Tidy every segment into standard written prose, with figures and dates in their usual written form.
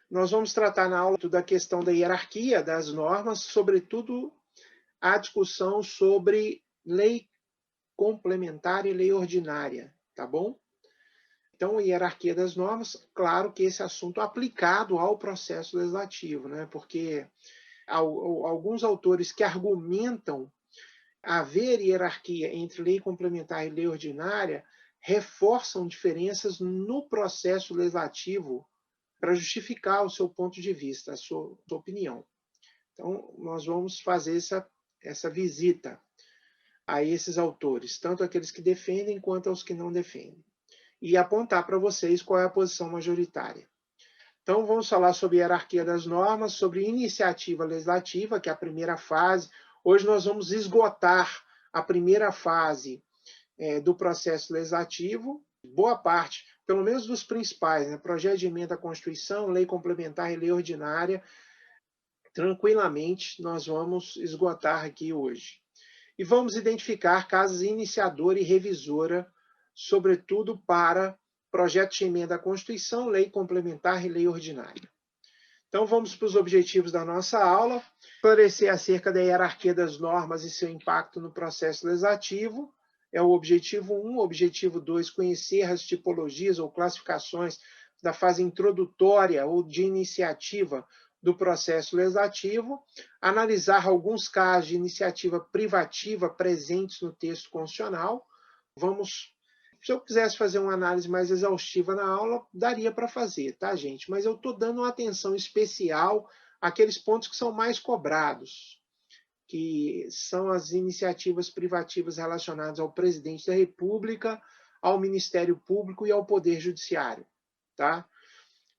Nós vamos tratar na aula da questão da hierarquia das normas, sobretudo a discussão sobre lei complementar e lei ordinária, tá bom? Então, hierarquia das normas, claro que esse assunto aplicado ao processo legislativo, né? Porque alguns autores que argumentam haver hierarquia entre lei complementar e lei ordinária reforçam diferenças no processo legislativo para justificar o seu ponto de vista, a sua opinião. Então, nós vamos fazer essa visita a esses autores, tanto aqueles que defendem quanto aos que não defendem, e apontar para vocês qual é a posição majoritária. Então, vamos falar sobre hierarquia das normas, sobre iniciativa legislativa, que é a primeira fase. Hoje nós vamos esgotar a primeira fase do processo legislativo, boa parte, pelo menos dos principais, né? Projeto de emenda à Constituição, lei complementar e lei ordinária, tranquilamente nós vamos esgotar aqui hoje. E vamos identificar casas iniciadora e revisora, sobretudo para projeto de emenda à Constituição, lei complementar e lei ordinária. Então, vamos para os objetivos da nossa aula: esclarecer acerca da hierarquia das normas e seu impacto no processo legislativo, é o objetivo 1. Objetivo 2, conhecer as tipologias ou classificações da fase introdutória ou de iniciativa do processo legislativo, analisar alguns casos de iniciativa privativa presentes no texto constitucional. Se eu quisesse fazer uma análise mais exaustiva na aula, daria para fazer, tá, gente? Mas eu estou dando uma atenção especial àqueles pontos que são mais cobrados, que são as iniciativas privativas relacionadas ao presidente da República, ao Ministério Público e ao Poder Judiciário, tá?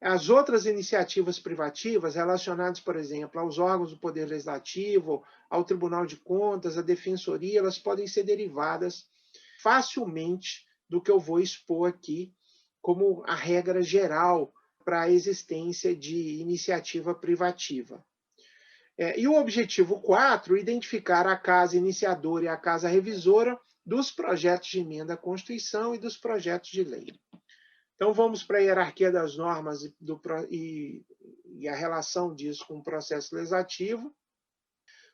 As outras iniciativas privativas relacionadas, por exemplo, aos órgãos do Poder Legislativo, ao Tribunal de Contas, à Defensoria, elas podem ser derivadas facilmente do que eu vou expor aqui como a regra geral para a existência de iniciativa privativa. E o objetivo 4, identificar a casa iniciadora e a casa revisora dos projetos de emenda à Constituição e dos projetos de lei. Então, vamos para a hierarquia das normas e a relação disso com o processo legislativo.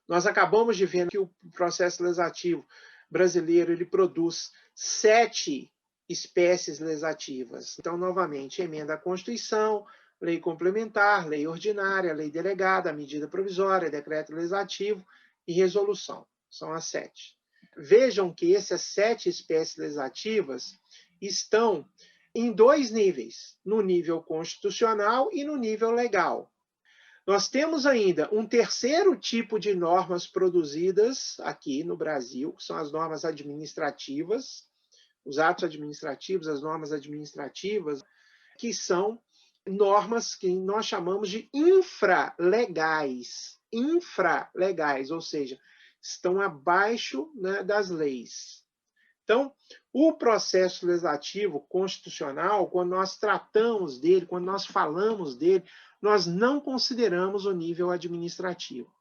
Nós acabamos de ver que o processo legislativo brasileiro ele produz 7 espécies legislativas. Então, novamente, emenda à Constituição, lei complementar, lei ordinária, lei delegada, medida provisória, decreto legislativo e resolução. São as 7. Vejam que essas 7 espécies legislativas estão em 2 níveis, no nível constitucional e no nível legal. Nós temos ainda um terceiro tipo de normas produzidas aqui no Brasil, que são as normas administrativas, os atos administrativos, as normas administrativas, que são normas que nós chamamos de infralegais. Infralegais, ou seja, estão abaixo, né, das leis. Então, o processo legislativo constitucional, quando nós tratamos dele, quando nós falamos dele, nós não consideramos o nível administrativo.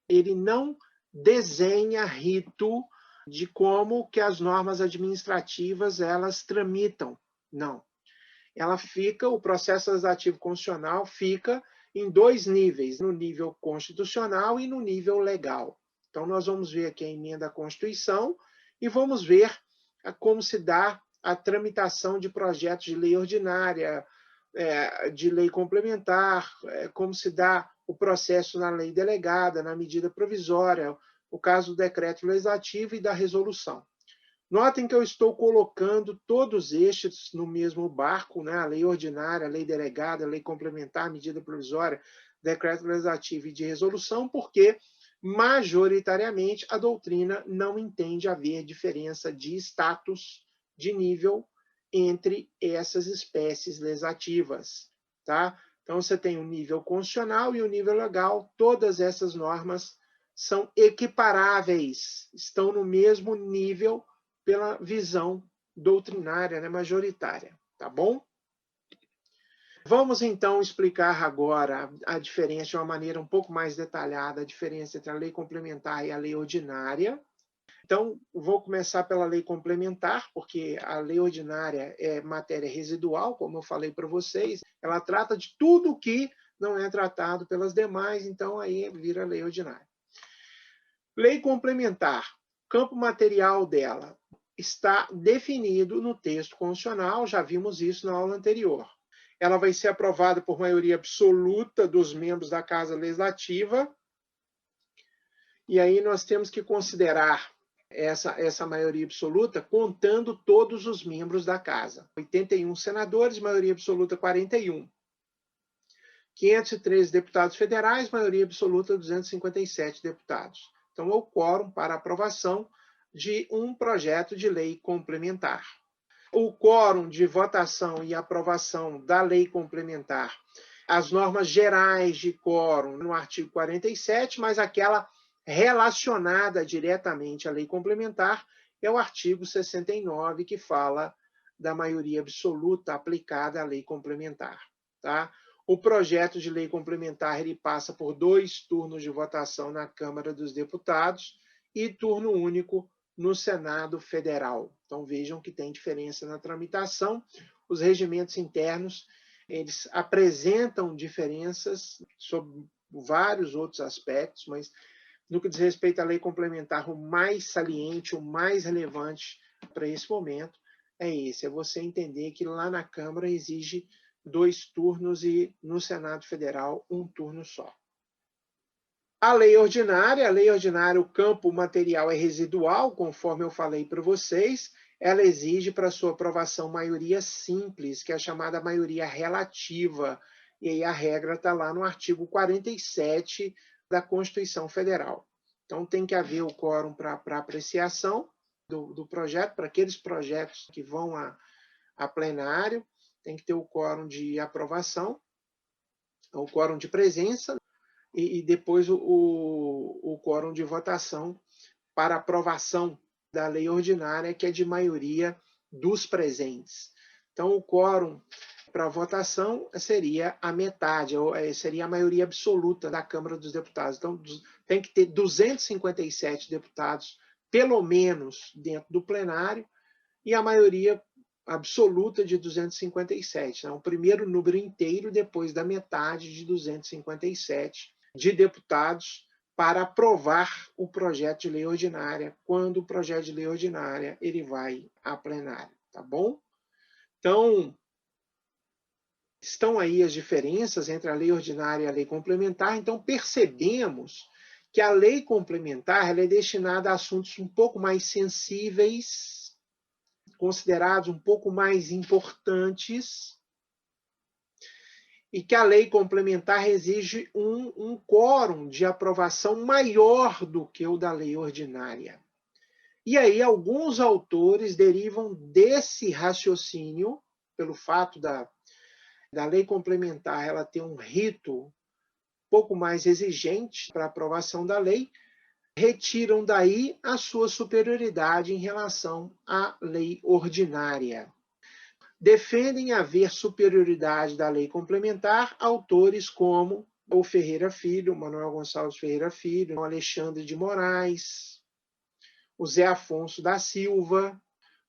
Ele não desenha rito de como que as normas administrativas elas tramitam. Não. O processo legislativo constitucional fica em 2 níveis, no nível constitucional e no nível legal. Então, nós vamos ver aqui a emenda à Constituição e vamos ver como se dá a tramitação de projetos de lei ordinária, de lei complementar, como se dá o processo na lei delegada, na medida provisória, o caso do decreto legislativo e da resolução. Notem que eu estou colocando todos estes no mesmo barco, né? A lei ordinária, a lei delegada, a lei complementar, medida provisória, decreto legislativo e de resolução, porque majoritariamente a doutrina não entende haver diferença de status, de nível, entre essas espécies legislativas, tá? Então, você tem o nível constitucional e o nível legal, todas essas normas são equiparáveis, estão no mesmo nível pela visão doutrinária, né, majoritária, tá bom? Vamos, então, explicar agora a diferença de uma maneira um pouco mais detalhada, a diferença entre a lei complementar e a lei ordinária. Então, vou começar pela lei complementar, porque a lei ordinária é matéria residual, como eu falei para vocês, ela trata de tudo que não é tratado pelas demais, então aí vira lei ordinária. Lei complementar, campo material dela está definido no texto constitucional, já vimos isso na aula anterior. Ela vai ser aprovada por maioria absoluta dos membros da Casa Legislativa, e aí nós temos que considerar essa maioria absoluta contando todos os membros da Casa. 81 senadores, maioria absoluta 41. 513 deputados federais, maioria absoluta 257 deputados. Então, é o quórum para aprovação de um projeto de lei complementar. O quórum de votação e aprovação da lei complementar, as normas gerais de quórum no artigo 47, mas aquela relacionada diretamente à lei complementar é o artigo 69, que fala da maioria absoluta aplicada à lei complementar. Tá? O projeto de lei complementar ele passa por 2 turnos de votação na Câmara dos Deputados e turno único no Senado Federal. Então vejam que tem diferença na tramitação. Os regimentos internos eles apresentam diferenças sobre vários outros aspectos, mas no que diz respeito à lei complementar, o mais saliente, o mais relevante para esse momento é esse, é você entender que lá na Câmara exige 2 turnos e no Senado Federal 1 turno só. A lei ordinária, o campo material é residual, conforme eu falei para vocês, ela exige para sua aprovação maioria simples, que é a chamada maioria relativa, e aí a regra está lá no artigo 47 da Constituição Federal. Então tem que haver o quórum para apreciação do projeto, para aqueles projetos que vão a plenário, tem que ter o quórum de aprovação, o quórum de presença, e depois o quórum de votação para aprovação da lei ordinária, que é de maioria dos presentes. Então, o quórum para votação seria a metade, seria a maioria absoluta da Câmara dos Deputados. Então, tem que ter 257 deputados, pelo menos, dentro do plenário, e a maioria absoluta de 257. Então, o primeiro número inteiro, depois da metade de 257 de deputados para aprovar o projeto de lei ordinária, quando o projeto de lei ordinária ele vai a plenário, tá bom? Então, estão aí as diferenças entre a lei ordinária e a lei complementar, então percebemos que a lei complementar ela é destinada a assuntos um pouco mais sensíveis, considerados um pouco mais importantes, e que a lei complementar exige um quórum de aprovação maior do que o da lei ordinária. E aí alguns autores derivam desse raciocínio, pelo fato da lei complementar ela ter um rito um pouco mais exigente para aprovação da lei, retiram daí a sua superioridade em relação à lei ordinária. Defendem haver superioridade da lei complementar autores como o Ferreira Filho, Manuel Gonçalves Ferreira Filho, o Alexandre de Moraes, o Zé Afonso da Silva.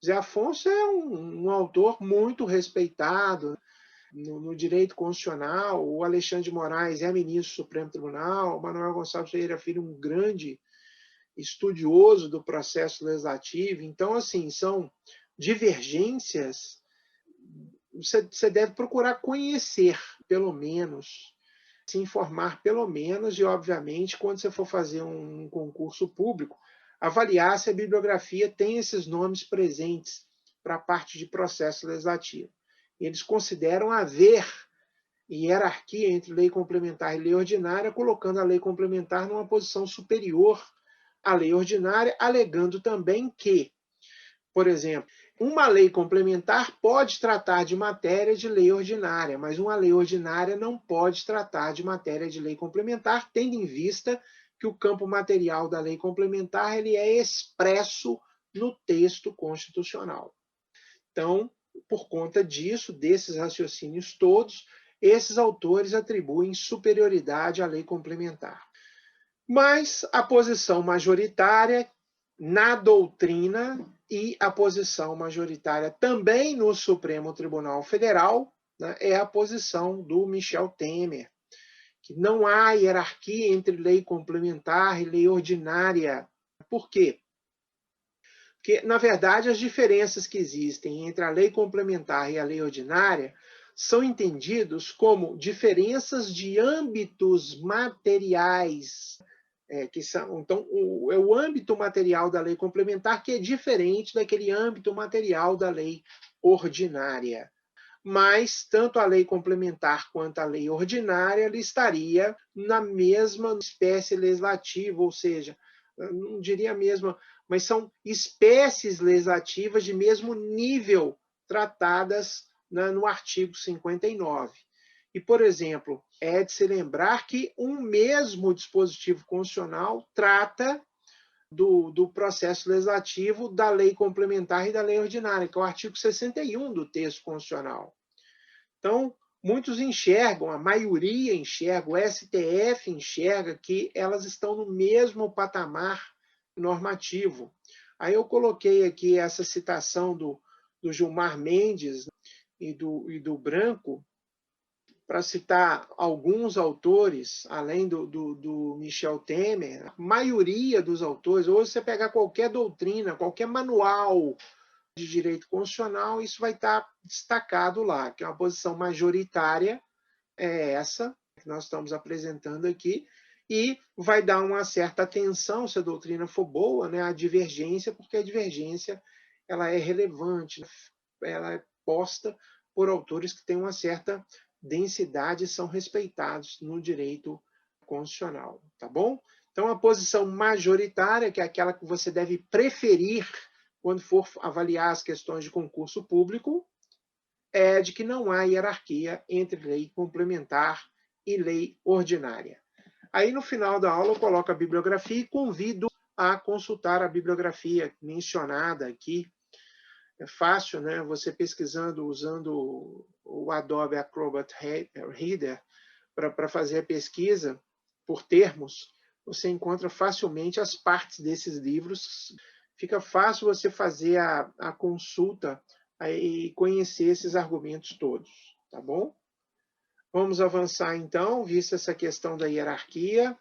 O Zé Afonso é um autor muito respeitado no direito constitucional, o Alexandre de Moraes é ministro do Supremo Tribunal, o Manuel Gonçalves Ferreira Filho, um grande estudioso do processo legislativo. Então, assim, são divergências. Você deve procurar conhecer, pelo menos, se informar, pelo menos, e, obviamente, quando você for fazer um concurso público, avaliar se a bibliografia tem esses nomes presentes para a parte de processo legislativo. Eles consideram haver hierarquia entre lei complementar e lei ordinária, colocando a lei complementar numa posição superior à lei ordinária, alegando também que, por exemplo, uma lei complementar pode tratar de matéria de lei ordinária, mas uma lei ordinária não pode tratar de matéria de lei complementar, tendo em vista que o campo material da lei complementar ele é expresso no texto constitucional. Então, por conta disso, desses raciocínios todos, esses autores atribuem superioridade à lei complementar. Mas a posição majoritária na doutrina e a posição majoritária também no Supremo Tribunal Federal, né, é a posição do Michel Temer, que não há hierarquia entre lei complementar e lei ordinária. Por quê? Porque, na verdade, as diferenças que existem entre a lei complementar e a lei ordinária são entendidos como diferenças de âmbitos materiais. Então, é o âmbito material da lei complementar que é diferente daquele âmbito material da lei ordinária. Mas tanto a lei complementar quanto a lei ordinária ela estaria na mesma espécie legislativa, ou seja, não diria a mesma, mas são espécies legislativas de mesmo nível tratadas no artigo 59. E, por exemplo, é de se lembrar que um mesmo dispositivo constitucional trata do processo legislativo da lei complementar e da lei ordinária, que é o artigo 61 do texto constitucional. Então, muitos enxergam, a maioria enxerga, o STF enxerga que elas estão no mesmo patamar normativo. Aí eu coloquei aqui essa citação do Gilmar Mendes e do Branco, para citar alguns autores, além do Michel Temer, a maioria dos autores, ou você pegar qualquer doutrina, qualquer manual de direito constitucional, isso vai estar destacado lá, que é uma posição majoritária, é essa que nós estamos apresentando aqui, e vai dar uma certa atenção, se a doutrina for boa, né, à divergência, porque a divergência ela é relevante, ela é posta por autores que têm uma certa densidade e são respeitados no direito constitucional, tá bom? Então, a posição majoritária, que é aquela que você deve preferir quando for avaliar as questões de concurso público, é de que não há hierarquia entre lei complementar e lei ordinária. Aí, no final da aula, eu coloco a bibliografia e convido a consultar a bibliografia mencionada aqui. É fácil, né? Você pesquisando, usando o Adobe Acrobat Reader para fazer a pesquisa por termos, você encontra facilmente as partes desses livros. Fica fácil você fazer a consulta e conhecer esses argumentos todos, tá bom? Vamos avançar então, vista essa questão da hierarquia.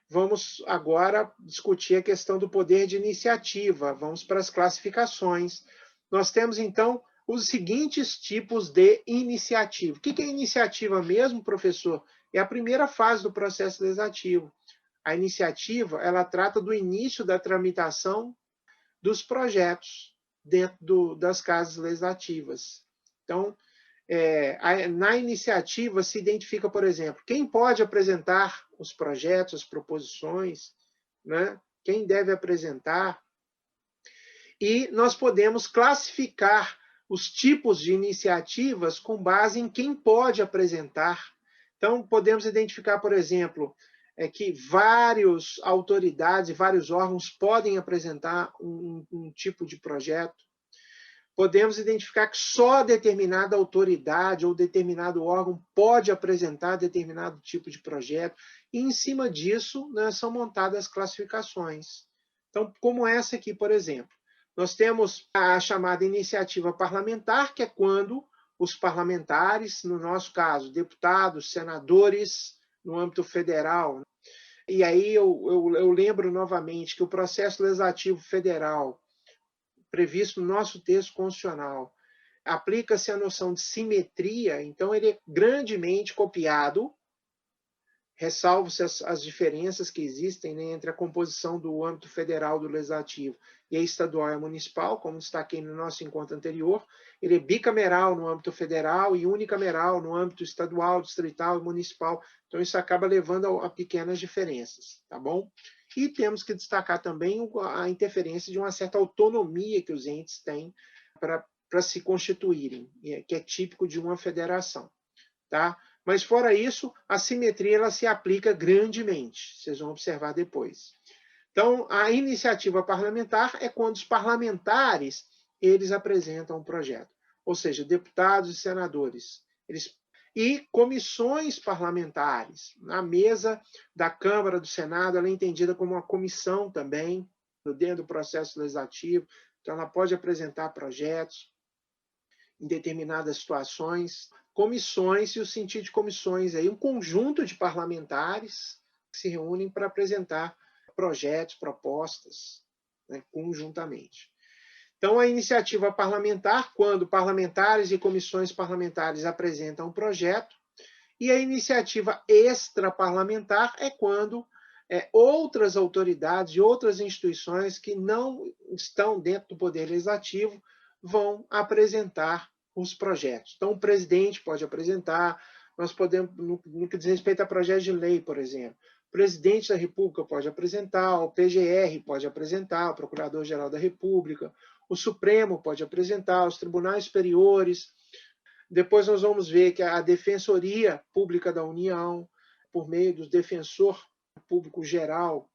Vamos agora discutir a questão do poder de iniciativa. Vamos para as classificações. Nós temos, então, os seguintes tipos de iniciativa. O que é iniciativa mesmo, professor? É a primeira fase do processo legislativo. A iniciativa, ela trata do início da tramitação dos projetos dentro das casas legislativas. Então, na iniciativa se identifica, por exemplo, quem pode apresentar os projetos, as proposições, né? Quem deve apresentar. E nós podemos classificar os tipos de iniciativas com base em quem pode apresentar. Então, podemos identificar, por exemplo, que várias autoridades e vários órgãos podem apresentar um tipo de projeto. Podemos identificar que só determinada autoridade ou determinado órgão pode apresentar determinado tipo de projeto, e em cima disso, né, são montadas classificações. Então, como essa aqui, por exemplo, nós temos a chamada iniciativa parlamentar, que é quando os parlamentares, no nosso caso, deputados, senadores, no âmbito federal, e aí eu lembro novamente que o processo legislativo federal, previsto no nosso texto constitucional, aplica-se a noção de simetria, então ele é grandemente copiado, ressalvo-se as diferenças que existem, né, entre a composição do âmbito federal do legislativo e a estadual e a municipal, como destaquei no nosso encontro anterior. Ele é bicameral no âmbito federal e unicameral no âmbito estadual, distrital e municipal. Então isso acaba levando a pequenas diferenças, tá bom? E temos que destacar também a interferência de uma certa autonomia que os entes têm para se constituírem, que é típico de uma federação, tá? Mas, fora isso, a simetria ela se aplica grandemente. Vocês vão observar depois. Então, a iniciativa parlamentar é quando os parlamentares eles apresentam um projeto. Ou seja, deputados e senadores. E comissões parlamentares. Na mesa da Câmara, do Senado, ela é entendida como uma comissão também. dentro do processo legislativo, então ela pode apresentar projetos em determinadas situações, comissões, e o sentido de comissões aí, um conjunto de parlamentares que se reúnem para apresentar projetos, propostas, né, conjuntamente. Então, a iniciativa parlamentar, quando parlamentares e comissões parlamentares apresentam um projeto, e a iniciativa extraparlamentar é quando outras autoridades e outras instituições que não estão dentro do Poder Legislativo vão apresentar os projetos. Então, o presidente pode apresentar, nós podemos, no que diz respeito a projetos de lei, por exemplo, o presidente da República pode apresentar, o PGR pode apresentar, o Procurador-Geral da República, o Supremo pode apresentar, os tribunais superiores. Depois nós vamos ver que a Defensoria Pública da União, por meio do Defensor Público Geral,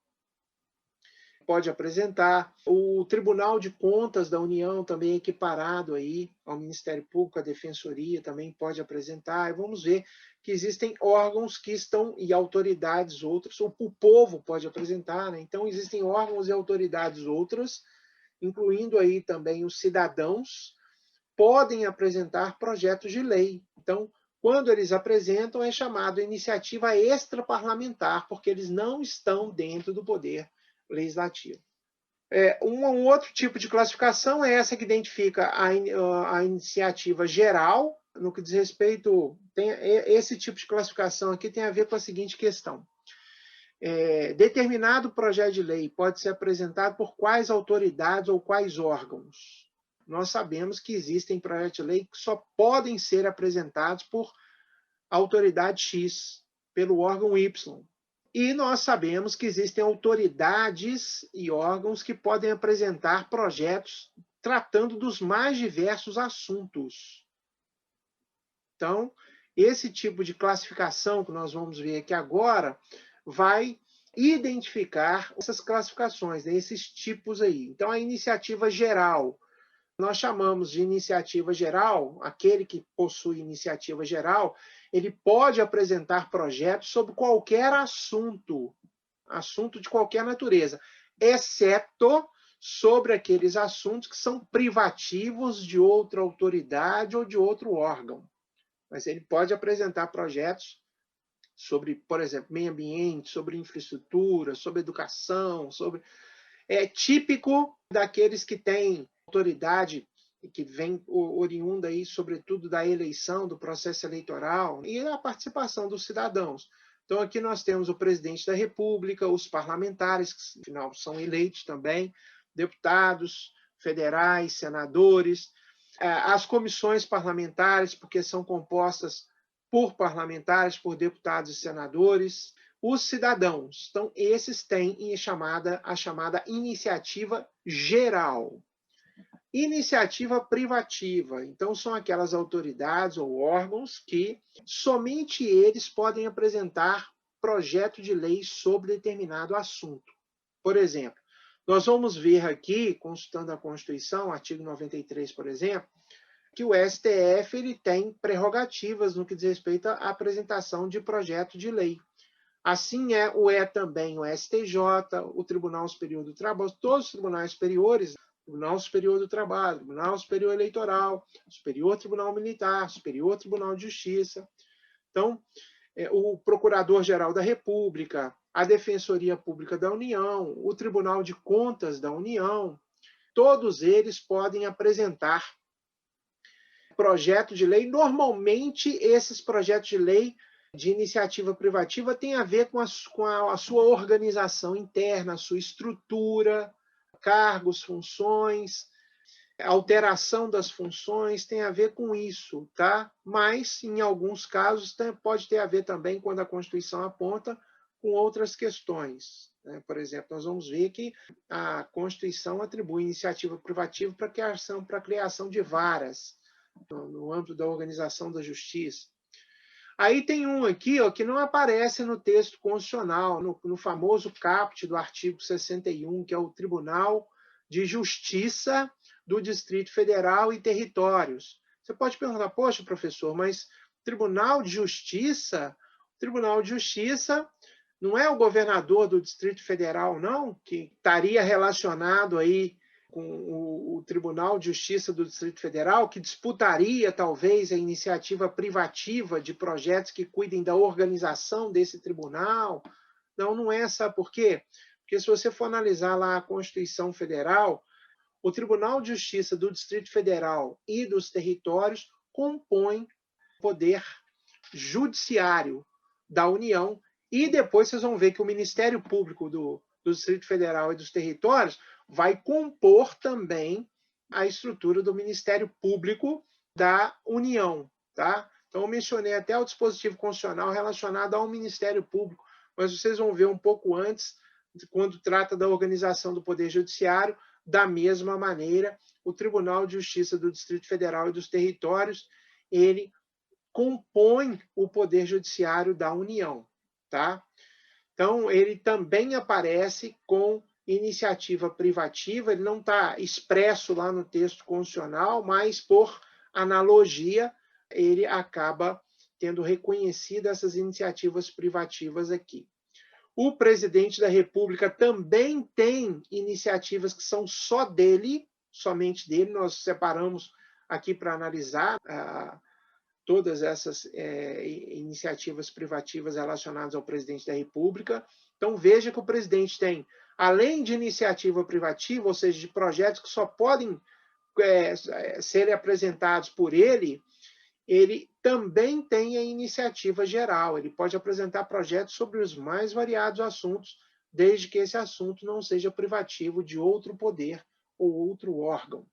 pode apresentar. O Tribunal de Contas da União, também equiparado aí ao Ministério Público, a Defensoria também pode apresentar. E vamos ver que existem órgãos que estão, e autoridades outras, o povo pode apresentar, né? Então, existem órgãos e autoridades outras, incluindo aí também os cidadãos, podem apresentar projetos de lei. Então, quando eles apresentam, é chamado iniciativa extraparlamentar, porque eles não estão dentro do Poder Legislativo. Um outro tipo de classificação é essa que identifica a iniciativa geral, no que diz respeito, esse tipo de classificação aqui tem a ver com a seguinte questão. Determinado projeto de lei pode ser apresentado por quais autoridades ou quais órgãos? Nós sabemos que existem projetos de lei que só podem ser apresentados por autoridade X, pelo órgão Y. E nós sabemos que existem autoridades e órgãos que podem apresentar projetos tratando dos mais diversos assuntos. Então, esse tipo de classificação que nós vamos ver aqui agora vai identificar essas classificações, né, esses tipos aí. Então, a iniciativa geral, nós chamamos de iniciativa geral, aquele que possui iniciativa geral, ele pode apresentar projetos sobre qualquer assunto de qualquer natureza, exceto sobre aqueles assuntos que são privativos de outra autoridade ou de outro órgão. Mas ele pode apresentar projetos sobre, por exemplo, meio ambiente, sobre infraestrutura, sobre educação, é típico daqueles que têm autoridade e que vem oriunda aí, sobretudo, da eleição, do processo eleitoral e a participação dos cidadãos. Então, aqui nós temos o presidente da República, os parlamentares, que, afinal, são eleitos também, deputados federais, senadores, as comissões parlamentares, porque são compostas por parlamentares, por deputados e senadores, os cidadãos. Então, esses têm a chamada iniciativa geral. Iniciativa privativa. Então, são aquelas autoridades ou órgãos que somente eles podem apresentar projeto de lei sobre determinado assunto. Por exemplo, nós vamos ver aqui, consultando a Constituição, artigo 93, por exemplo, que o STF ele tem prerrogativas no que diz respeito à apresentação de projeto de lei. Assim também o STJ, o Tribunal Superior do Trabalho, todos os tribunais superiores, Tribunal Superior do Trabalho, Tribunal Superior Eleitoral, Superior Tribunal Militar, Superior Tribunal de Justiça. Então, o Procurador-Geral da República, a Defensoria Pública da União, o Tribunal de Contas da União, todos eles podem apresentar projeto de lei. Normalmente, esses projetos de lei de iniciativa privativa têm a ver com a sua organização interna, a sua estrutura, cargos, funções, alteração das funções, tem a ver com isso, tá? Mas, em alguns casos, pode ter a ver também, quando a Constituição aponta, com outras questões, né? Por exemplo, nós vamos ver que a Constituição atribui iniciativa privativa para a criação de varas, no âmbito da organização da justiça. Aí tem um aqui que não aparece no texto constitucional, no famoso caput do artigo 61, que é o Tribunal de Justiça do Distrito Federal e Territórios. Você pode perguntar, poxa, professor, mas Tribunal de Justiça Não é o governador do Distrito Federal, não, que estaria relacionado aí com o Tribunal de Justiça do Distrito Federal, que disputaria talvez a iniciativa privativa de projetos que cuidem da organização desse tribunal. Não, não é, sabe por quê? Porque se você for analisar lá a Constituição Federal, o Tribunal de Justiça do Distrito Federal e dos territórios compõem o poder judiciário da União, e depois vocês vão ver que o Ministério Público do Distrito Federal e dos territórios vai compor também a estrutura do Ministério Público da União. Tá? Então, eu mencionei até o dispositivo constitucional relacionado ao Ministério Público, mas vocês vão ver um pouco antes, quando trata da organização do Poder Judiciário, da mesma maneira, o Tribunal de Justiça do Distrito Federal e dos territórios, ele compõe o Poder Judiciário da União. Tá? Então, ele também aparece com iniciativa privativa, ele não está expresso lá no texto constitucional, mas, por analogia, ele acaba tendo reconhecido essas iniciativas privativas aqui. O presidente da República também tem iniciativas que são só dele, somente dele. Nós separamos aqui para analisar todas essas iniciativas privativas relacionadas ao presidente da República. Então, veja que o presidente tem, além de iniciativa privativa, ou seja, de projetos que só podem ser apresentados por ele também tem a iniciativa geral. Ele pode apresentar projetos sobre os mais variados assuntos, desde que esse assunto não seja privativo de outro poder ou outro órgão.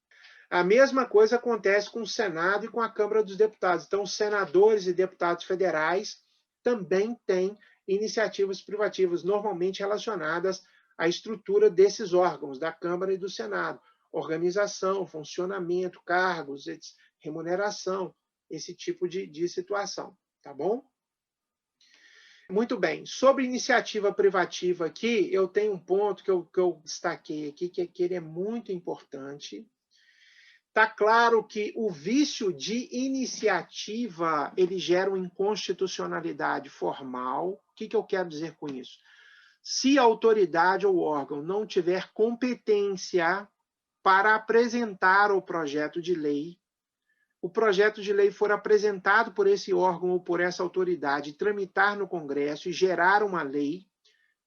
A mesma coisa acontece com o Senado e com a Câmara dos Deputados. Então, os senadores e deputados federais também têm iniciativas privativas, normalmente relacionadas à estrutura desses órgãos, da Câmara e do Senado. Organização, funcionamento, cargos, remuneração, esse tipo de situação, tá bom? Muito bem. Sobre iniciativa privativa aqui, eu tenho um ponto que eu destaquei aqui, que ele é muito importante. Está claro que o vício de iniciativa, ele gera uma inconstitucionalidade formal. O que eu quero dizer com isso? Se a autoridade ou órgão não tiver competência para apresentar o projeto de lei, o projeto de lei for apresentado por esse órgão ou por essa autoridade, tramitar no Congresso e gerar uma lei,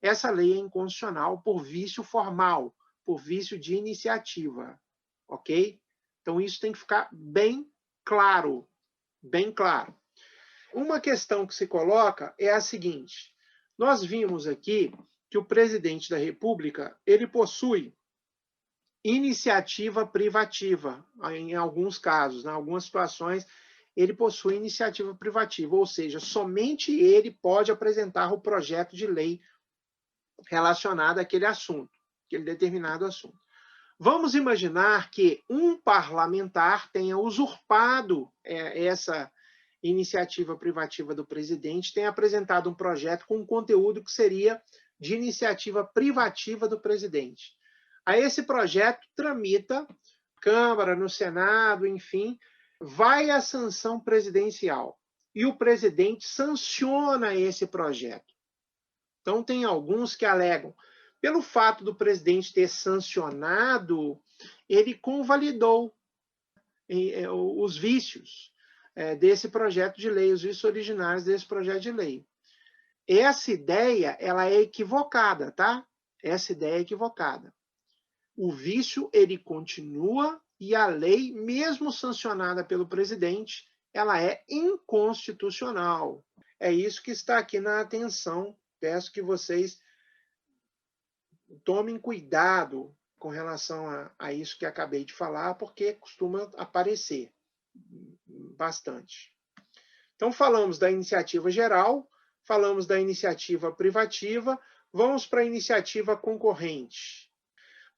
essa lei é inconstitucional por vício formal, por vício de iniciativa, ok? Então, isso tem que ficar bem claro, bem claro. Uma questão que se coloca é a seguinte: nós vimos aqui que o presidente da República, ele possui iniciativa privativa, em alguns casos, em algumas situações, ele possui iniciativa privativa, ou seja, somente ele pode apresentar o projeto de lei relacionado àquele assunto, aquele determinado assunto. Vamos imaginar que um parlamentar tenha usurpado essa iniciativa privativa do presidente, tenha apresentado um projeto com um conteúdo que seria de iniciativa privativa do presidente. Aí esse projeto tramita, Câmara, no Senado, enfim, vai à sanção presidencial e o presidente sanciona esse projeto. Então, tem alguns que alegam, pelo fato do presidente ter sancionado, ele convalidou os vícios desse projeto de lei, os vícios originários desse projeto de lei. Essa ideia, ela é equivocada, tá? Essa ideia é equivocada. O vício, ele continua e a lei, mesmo sancionada pelo presidente, ela é inconstitucional. É isso que está aqui na atenção. Peço que vocês tomem cuidado com relação a isso que acabei de falar, porque costuma aparecer bastante. Então, falamos da iniciativa geral, falamos da iniciativa privativa, vamos para a iniciativa concorrente.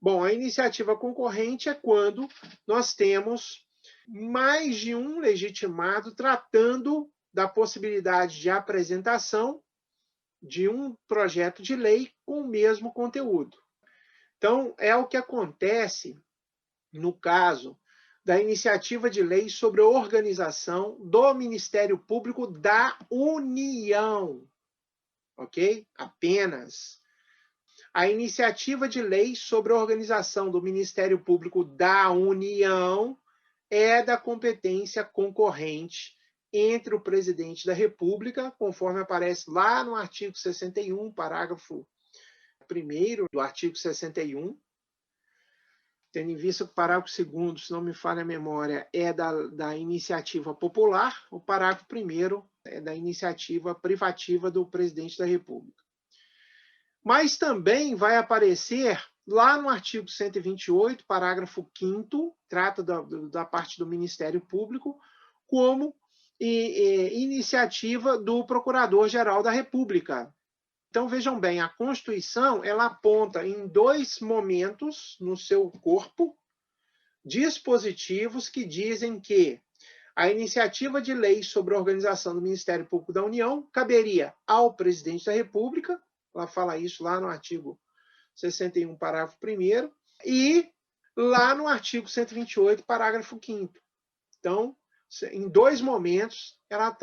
Bom, a iniciativa concorrente é quando nós temos mais de um legitimado tratando da possibilidade de apresentação de um projeto de lei com o mesmo conteúdo. Então, é o que acontece no caso da iniciativa de lei sobre a organização do Ministério Público da União. ok? Apenas. A iniciativa de lei sobre a organização do Ministério Público da União é da competência concorrente entre o presidente da República, conforme aparece lá no artigo 61, parágrafo 1º do artigo 61, tendo em vista que o parágrafo 2º, se não me falha a memória, é da iniciativa popular, o parágrafo 1º é da iniciativa privativa do presidente da República. Mas também vai aparecer lá no artigo 128, parágrafo 5º, trata da parte do Ministério Público, como iniciativa do Procurador-Geral da República. Então, vejam bem, a Constituição ela aponta em 2 momentos no seu corpo dispositivos que dizem que a iniciativa de lei sobre a organização do Ministério Público da União caberia ao presidente da República, ela fala isso lá no artigo 61, parágrafo 1º, e lá no artigo 128, parágrafo 5º. Então, em 2 momentos, ela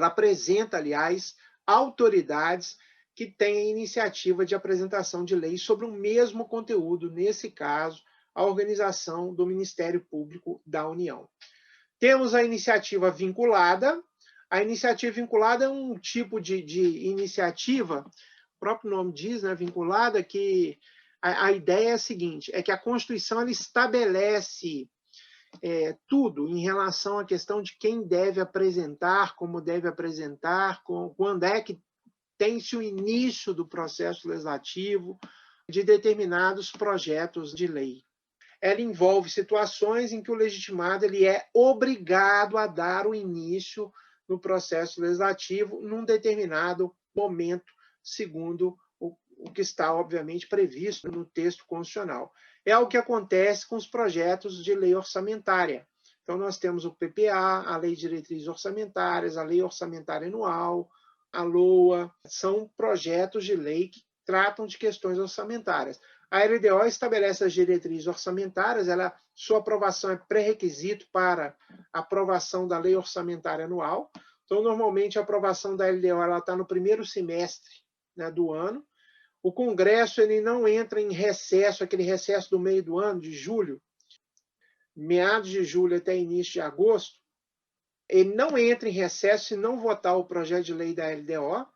apresenta, aliás, autoridades que têm a iniciativa de apresentação de lei sobre o mesmo conteúdo, nesse caso, a organização do Ministério Público da União. Temos a iniciativa vinculada. A iniciativa vinculada é um tipo de iniciativa, o próprio nome diz, né, vinculada, que a ideia é a seguinte, é que a Constituição ela estabelece tudo em relação à questão de quem deve apresentar, como deve apresentar, quando é que tem-se o início do processo legislativo de determinados projetos de lei. Ela envolve situações em que o legitimado ele é obrigado a dar o início no processo legislativo num determinado momento, segundo o que está, obviamente, previsto no texto constitucional. É o que acontece com os projetos de lei orçamentária. Então, nós temos o PPA, a Lei de Diretrizes Orçamentárias, a Lei Orçamentária Anual, a LOA, são projetos de lei que tratam de questões orçamentárias. A LDO estabelece as diretrizes orçamentárias, sua aprovação é pré-requisito para a aprovação da Lei Orçamentária Anual. Então, normalmente, a aprovação da LDO está no primeiro semestre, né, do ano. O Congresso ele não entra em recesso, aquele recesso do meio do ano, de julho, meados de julho até início de agosto, ele não entra em recesso se não votar o projeto de lei da LDO.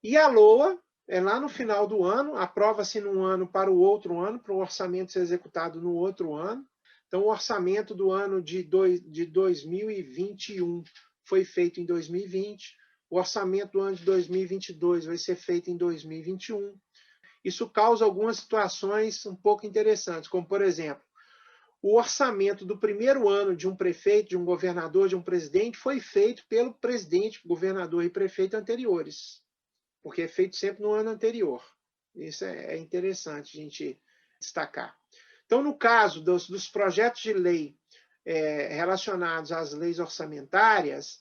E a LOA, lá no final do ano, aprova-se num ano para o outro ano, para o orçamento ser executado no outro ano. Então, o orçamento do ano de 2021 foi feito em 2020, o orçamento do ano de 2022 vai ser feito em 2021. Isso causa algumas situações um pouco interessantes, como, por exemplo, o orçamento do primeiro ano de um prefeito, de um governador, de um presidente, foi feito pelo presidente, governador e prefeito anteriores, porque é feito sempre no ano anterior. Isso é interessante a gente destacar. Então, no caso dos projetos de lei relacionados às leis orçamentárias,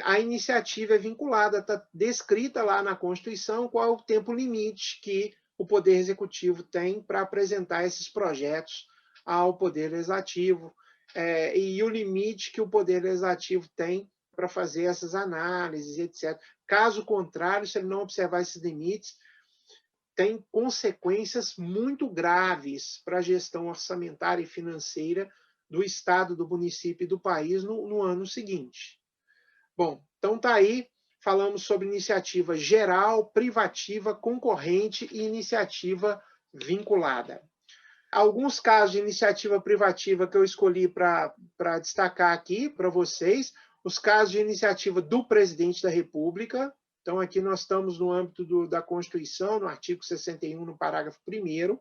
a iniciativa é vinculada, está descrita lá na Constituição qual é o tempo limite que o Poder Executivo tem para apresentar esses projetos ao Poder Legislativo e o limite que o Poder Legislativo tem para fazer essas análises, etc. Caso contrário, se ele não observar esses limites, tem consequências muito graves para a gestão orçamentária e financeira do Estado, do município e do país no ano seguinte. Bom, então está aí, falamos sobre iniciativa geral, privativa, concorrente e iniciativa vinculada. Alguns casos de iniciativa privativa que eu escolhi para destacar aqui para vocês, os casos de iniciativa do presidente da República. Então, aqui nós estamos no âmbito da Constituição, no artigo 61, no parágrafo 1º.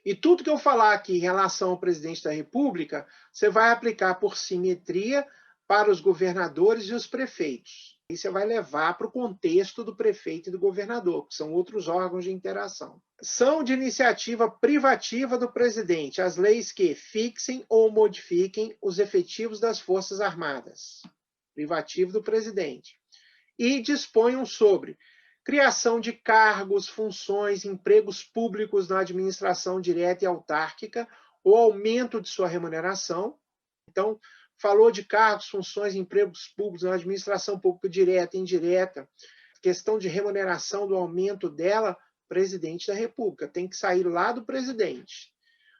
E tudo que eu falar aqui em relação ao presidente da República, você vai aplicar por simetria para os governadores e os prefeitos. E você vai levar para o contexto do prefeito e do governador, que são outros órgãos de interação. São de iniciativa privativa do presidente as leis que fixem ou modifiquem os efetivos das Forças Armadas. Privativo do presidente. E disponham sobre criação de cargos, funções, empregos públicos na administração direta e autárquica, ou aumento de sua remuneração. Então, falou de cargos, funções, empregos públicos na administração pública direta e indireta. questão de remuneração do aumento dela, presidente da República, tem que sair lá do presidente.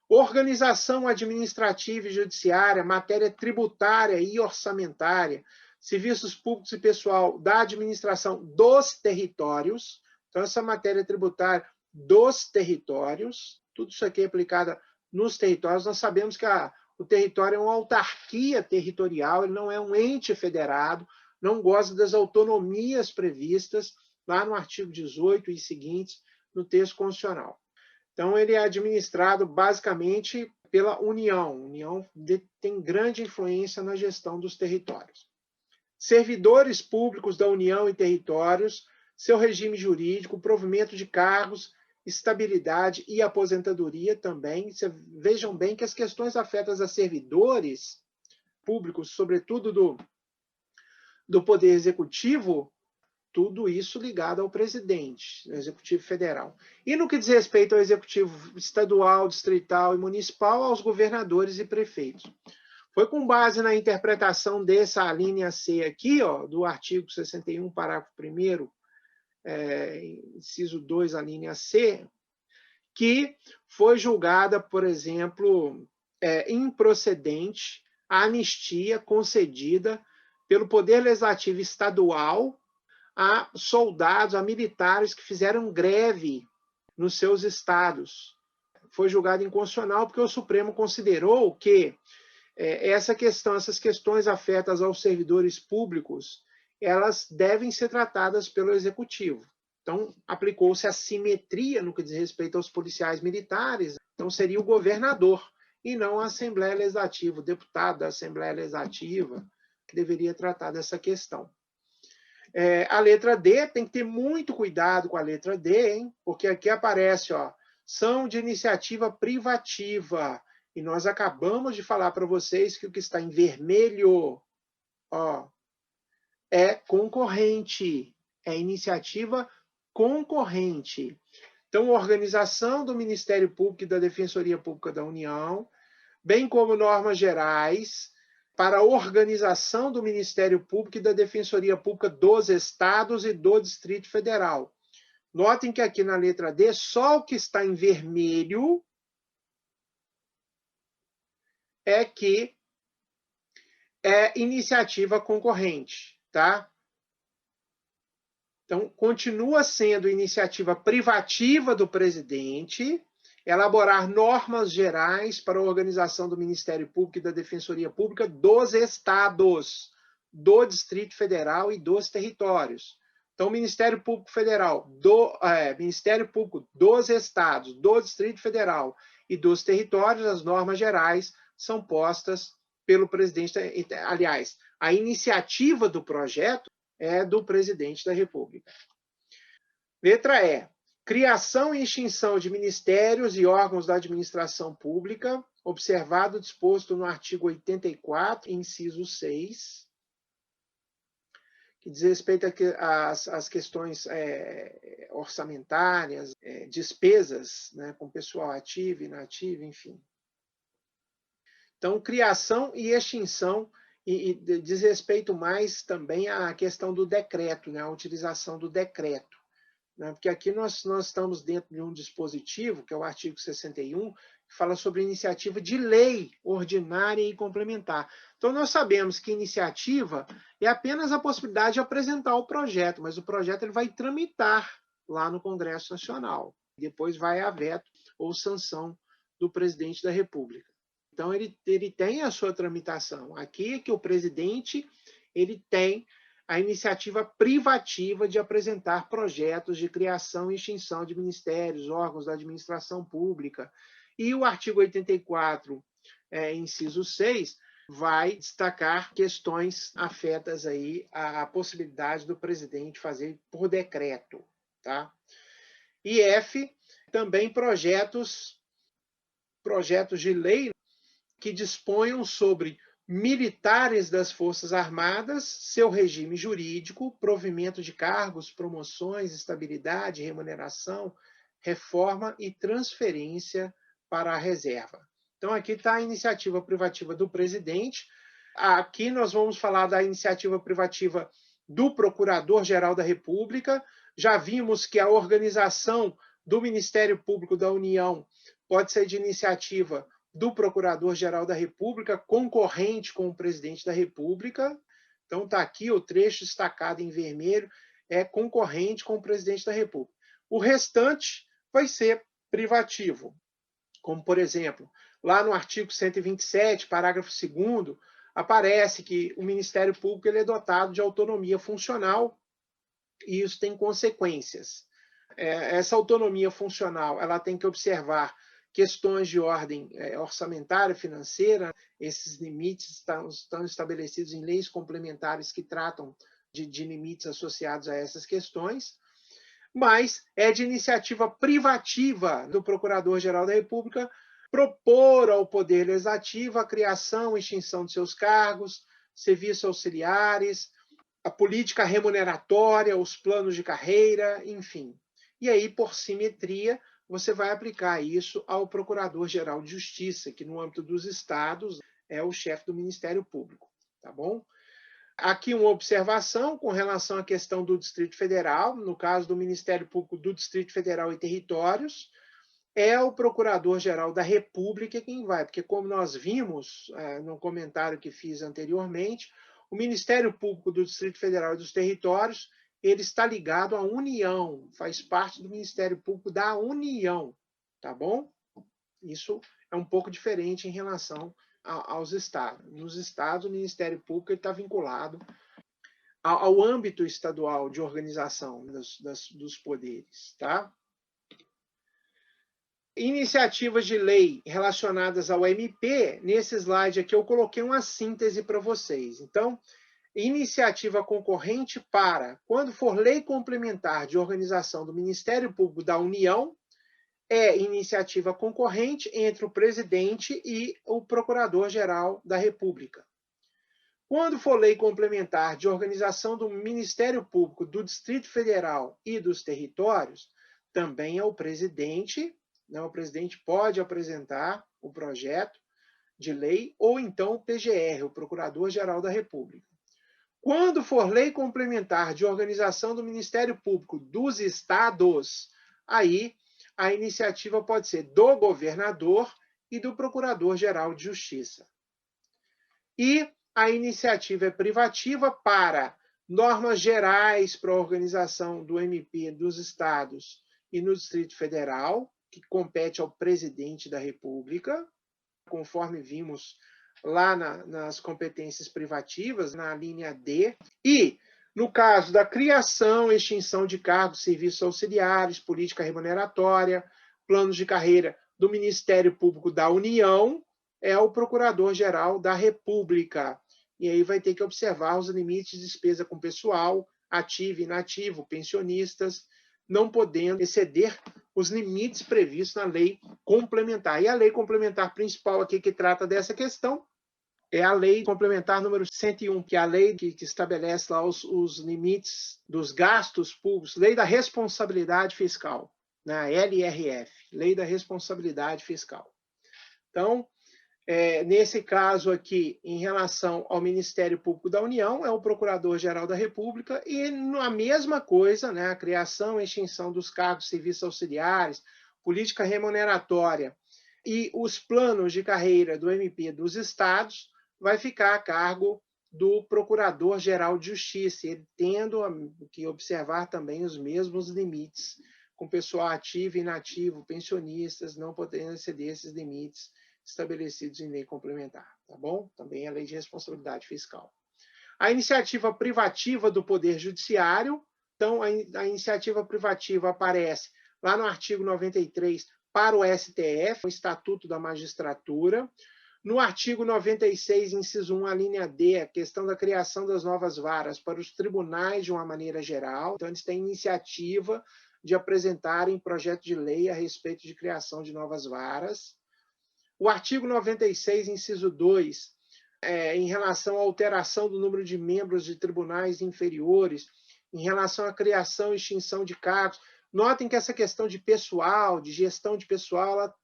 Organização administrativa e judiciária, matéria tributária e orçamentária, serviços públicos e pessoal da administração dos territórios. Então, essa matéria tributária dos territórios, tudo isso aqui é aplicado nos territórios. Nós sabemos que o território é uma autarquia territorial, ele não é um ente federado, não goza das autonomias previstas lá no artigo 18 e seguintes no texto constitucional. Então, ele é administrado basicamente pela União. A União tem grande influência na gestão dos territórios. Servidores públicos da União e territórios, seu regime jurídico, provimento de cargos, estabilidade e aposentadoria também. Vejam bem que as questões afetas a servidores públicos, sobretudo do Poder Executivo, tudo isso ligado ao presidente, ao Executivo Federal. E no que diz respeito ao Executivo Estadual, Distrital e Municipal, aos governadores e prefeitos. Foi com base na interpretação dessa linha C aqui, ó, do artigo 61, parágrafo 1º, inciso 2, a linha C, que foi julgada, por exemplo, improcedente a anistia concedida pelo Poder Legislativo Estadual a soldados, a militares que fizeram greve nos seus estados. Foi julgado inconstitucional porque o Supremo considerou que essas questões afetas aos servidores públicos, elas devem ser tratadas pelo Executivo. Então, aplicou-se a simetria no que diz respeito aos policiais militares, então seria o governador, e não a Assembleia Legislativa, o deputado da Assembleia Legislativa, que deveria tratar dessa questão. A letra D, tem que ter muito cuidado com a letra D, hein? Porque aqui aparece, ó, são de iniciativa privativa. E nós acabamos de falar para vocês que o que está em vermelho, ó, é concorrente, é iniciativa concorrente. Então, organização do Ministério Público e da Defensoria Pública da União, bem como normas gerais para a organização do Ministério Público e da Defensoria Pública dos Estados e do Distrito Federal. Notem que aqui na letra D, só o que está em vermelho é que é iniciativa concorrente, tá? Então, continua sendo iniciativa privativa do presidente elaborar normas gerais para a organização do Ministério Público e da Defensoria Pública dos estados, do Distrito Federal e dos territórios. Então, o Ministério Público Federal, Ministério Público dos estados, do Distrito Federal e dos territórios, as normas gerais são postas pelo presidente. Aliás, a iniciativa do projeto é do presidente da República. Letra E. Criação e extinção de ministérios e órgãos da administração pública, observado o disposto no artigo 84, inciso 6, que diz respeito às questões orçamentárias, despesas, né, com pessoal ativo, inativo, enfim. Então, criação e extinção, e diz respeito mais também à questão do decreto, né, a utilização do decreto. Porque aqui nós estamos dentro de um dispositivo, que é o artigo 61, que fala sobre iniciativa de lei ordinária e complementar. Então, nós sabemos que iniciativa é apenas a possibilidade de apresentar o projeto, mas o projeto ele vai tramitar lá no Congresso Nacional. Depois vai a veto ou sanção do presidente da República. Então, ele tem a sua tramitação. Aqui é que o presidente ele tem a iniciativa privativa de apresentar projetos de criação e extinção de ministérios, órgãos da administração pública. E o artigo 84, inciso 6, vai destacar questões afetas aí à possibilidade do presidente fazer por decreto. Tá? E F, também projetos de lei que disponham sobre militares das Forças Armadas, seu regime jurídico, provimento de cargos, promoções, estabilidade, remuneração, reforma e transferência para a reserva. Então, aqui está a iniciativa privativa do presidente. Aqui nós vamos falar da iniciativa privativa do Procurador-Geral da República. Já vimos que a organização do Ministério Público da União pode ser de iniciativa do Procurador-Geral da República, concorrente com o Presidente da República. Então, está aqui o trecho destacado em vermelho, é concorrente com o Presidente da República. O restante vai ser privativo, como, por exemplo, lá no artigo 127, parágrafo 2º, aparece que o Ministério Público ele é dotado de autonomia funcional e isso tem consequências. Essa autonomia funcional ela tem que observar questões de ordem orçamentária, financeira. Esses limites estão estabelecidos em leis complementares que tratam de limites associados a essas questões, mas é de iniciativa privativa do Procurador-Geral da República propor ao Poder Legislativo a criação e extinção de seus cargos, serviços auxiliares, a política remuneratória, os planos de carreira, enfim. E aí, por simetria, você vai aplicar isso ao Procurador-Geral de Justiça, que no âmbito dos estados é o chefe do Ministério Público, tá bom? Aqui uma observação com relação à questão do Distrito Federal, no caso do Ministério Público do Distrito Federal e Territórios, é o Procurador-Geral da República quem vai, porque como nós vimos no comentário que fiz anteriormente, o Ministério Público do Distrito Federal e dos Territórios, ele está ligado à União, faz parte do Ministério Público da União, tá bom? Isso é um pouco diferente em relação aos estados. Nos estados, o Ministério Público está vinculado ao âmbito estadual de organização dos poderes, tá? Iniciativas de lei relacionadas ao MP, nesse slide aqui eu coloquei uma síntese para vocês. Então, iniciativa concorrente para, quando for lei complementar de organização do Ministério Público da União, é iniciativa concorrente entre o presidente e o Procurador-Geral da República. Quando for lei complementar de organização do Ministério Público do Distrito Federal e dos Territórios, também é o presidente. O presidente pode apresentar o projeto de lei ou então o PGR, o Procurador-Geral da República. Quando for lei complementar de organização do Ministério Público dos Estados, aí a iniciativa pode ser do governador e do Procurador-Geral de Justiça. E a iniciativa é privativa para normas gerais para a organização do MP dos estados e no Distrito Federal, que compete ao presidente da República, conforme vimos lá nas competências privativas, na linha D. E, no caso da criação e extinção de cargos, serviços auxiliares, política remuneratória, planos de carreira do Ministério Público da União, é o Procurador-Geral da República. E aí vai ter que observar os limites de despesa com pessoal, ativo e inativo, pensionistas, não podendo exceder os limites previstos na lei complementar. E a lei complementar principal aqui que trata dessa questão é a lei complementar número 101, que é a lei que estabelece lá os limites dos gastos públicos, lei da responsabilidade fiscal, né? LRF, lei da responsabilidade fiscal. Então, nesse caso aqui, em relação ao Ministério Público da União, é o Procurador-Geral da República, e a mesma coisa, né, a criação e extinção dos cargos, serviços auxiliares, política remuneratória e os planos de carreira do MP dos estados, vai ficar a cargo do Procurador-Geral de Justiça, ele tendo que observar também os mesmos limites, com pessoal ativo e inativo, pensionistas, não podendo exceder esses limites estabelecidos em lei complementar, tá bom? Também a lei de responsabilidade fiscal. A iniciativa privativa do Poder Judiciário, então a iniciativa privativa aparece lá no artigo 93 para o STF, o Estatuto da Magistratura. No artigo 96, inciso 1, a linha D, a questão da criação das novas varas para os tribunais de uma maneira geral. Então, eles têm iniciativa de apresentarem projeto de lei a respeito de criação de novas varas. O artigo 96, inciso 2, em relação à alteração do número de membros de tribunais inferiores, em relação à criação e extinção de cargos. Notem que essa questão de pessoal, de gestão de pessoal, ela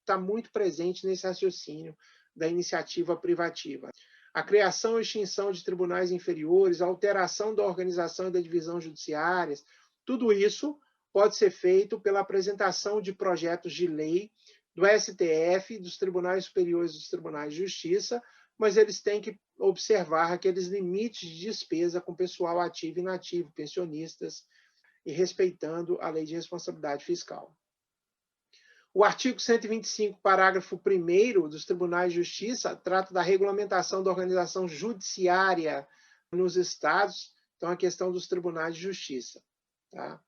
está muito presente nesse raciocínio da iniciativa privativa. a criação e extinção de tribunais inferiores, a alteração da organização e da divisão judiciárias, tudo isso pode ser feito pela apresentação de projetos de lei do STF, dos tribunais superiores e dos tribunais de justiça, mas eles têm que observar aqueles limites de despesa com pessoal ativo e inativo, pensionistas, e respeitando a lei de responsabilidade fiscal. O artigo 125, parágrafo 1º dos tribunais de justiça, trata da regulamentação da organização judiciária nos estados, então a questão dos tribunais de justiça. Tá?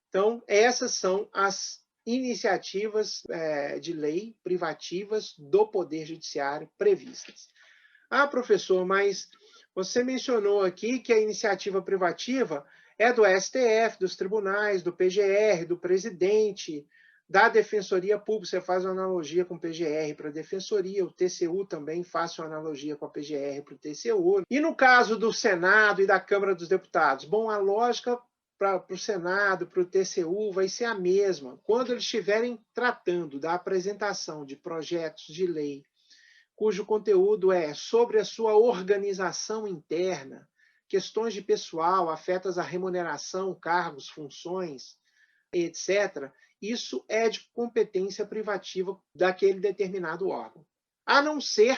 Então, essas são as iniciativas de lei privativas do Poder Judiciário previstas. Ah, professor, mas você mencionou aqui que a iniciativa privativa é do STF, dos tribunais, do PGR, do presidente, da Defensoria Pública. Você faz uma analogia com o PGR para a Defensoria, o TCU também faz uma analogia com a PGR para o TCU. E no caso do Senado e da Câmara dos Deputados? Bom, a lógica para o Senado, para o TCU, vai ser a mesma. Quando eles estiverem tratando da apresentação de projetos de lei cujo conteúdo é sobre a sua organização interna, questões de pessoal afetas à remuneração, cargos, funções, etc., isso é de competência privativa daquele determinado órgão. A não ser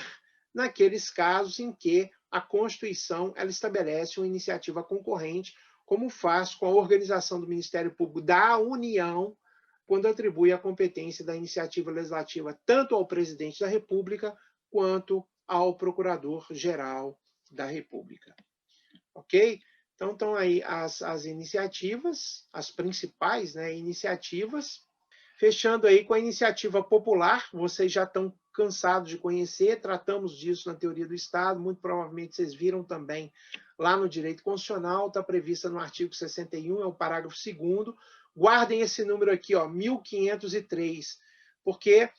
naqueles casos em que a Constituição ela estabelece uma iniciativa concorrente, como faz com a organização do Ministério Público da União, quando atribui a competência da iniciativa legislativa tanto ao presidente da República quanto ao Procurador-Geral da República. Ok? Então, estão aí as iniciativas, as principais iniciativas. Fechando aí com a iniciativa popular, vocês já estão cansados de conhecer, tratamos disso na teoria do Estado, muito provavelmente vocês viram também lá no direito constitucional, está prevista no artigo 61, é o parágrafo 2º. Guardem esse número aqui, 1503, porque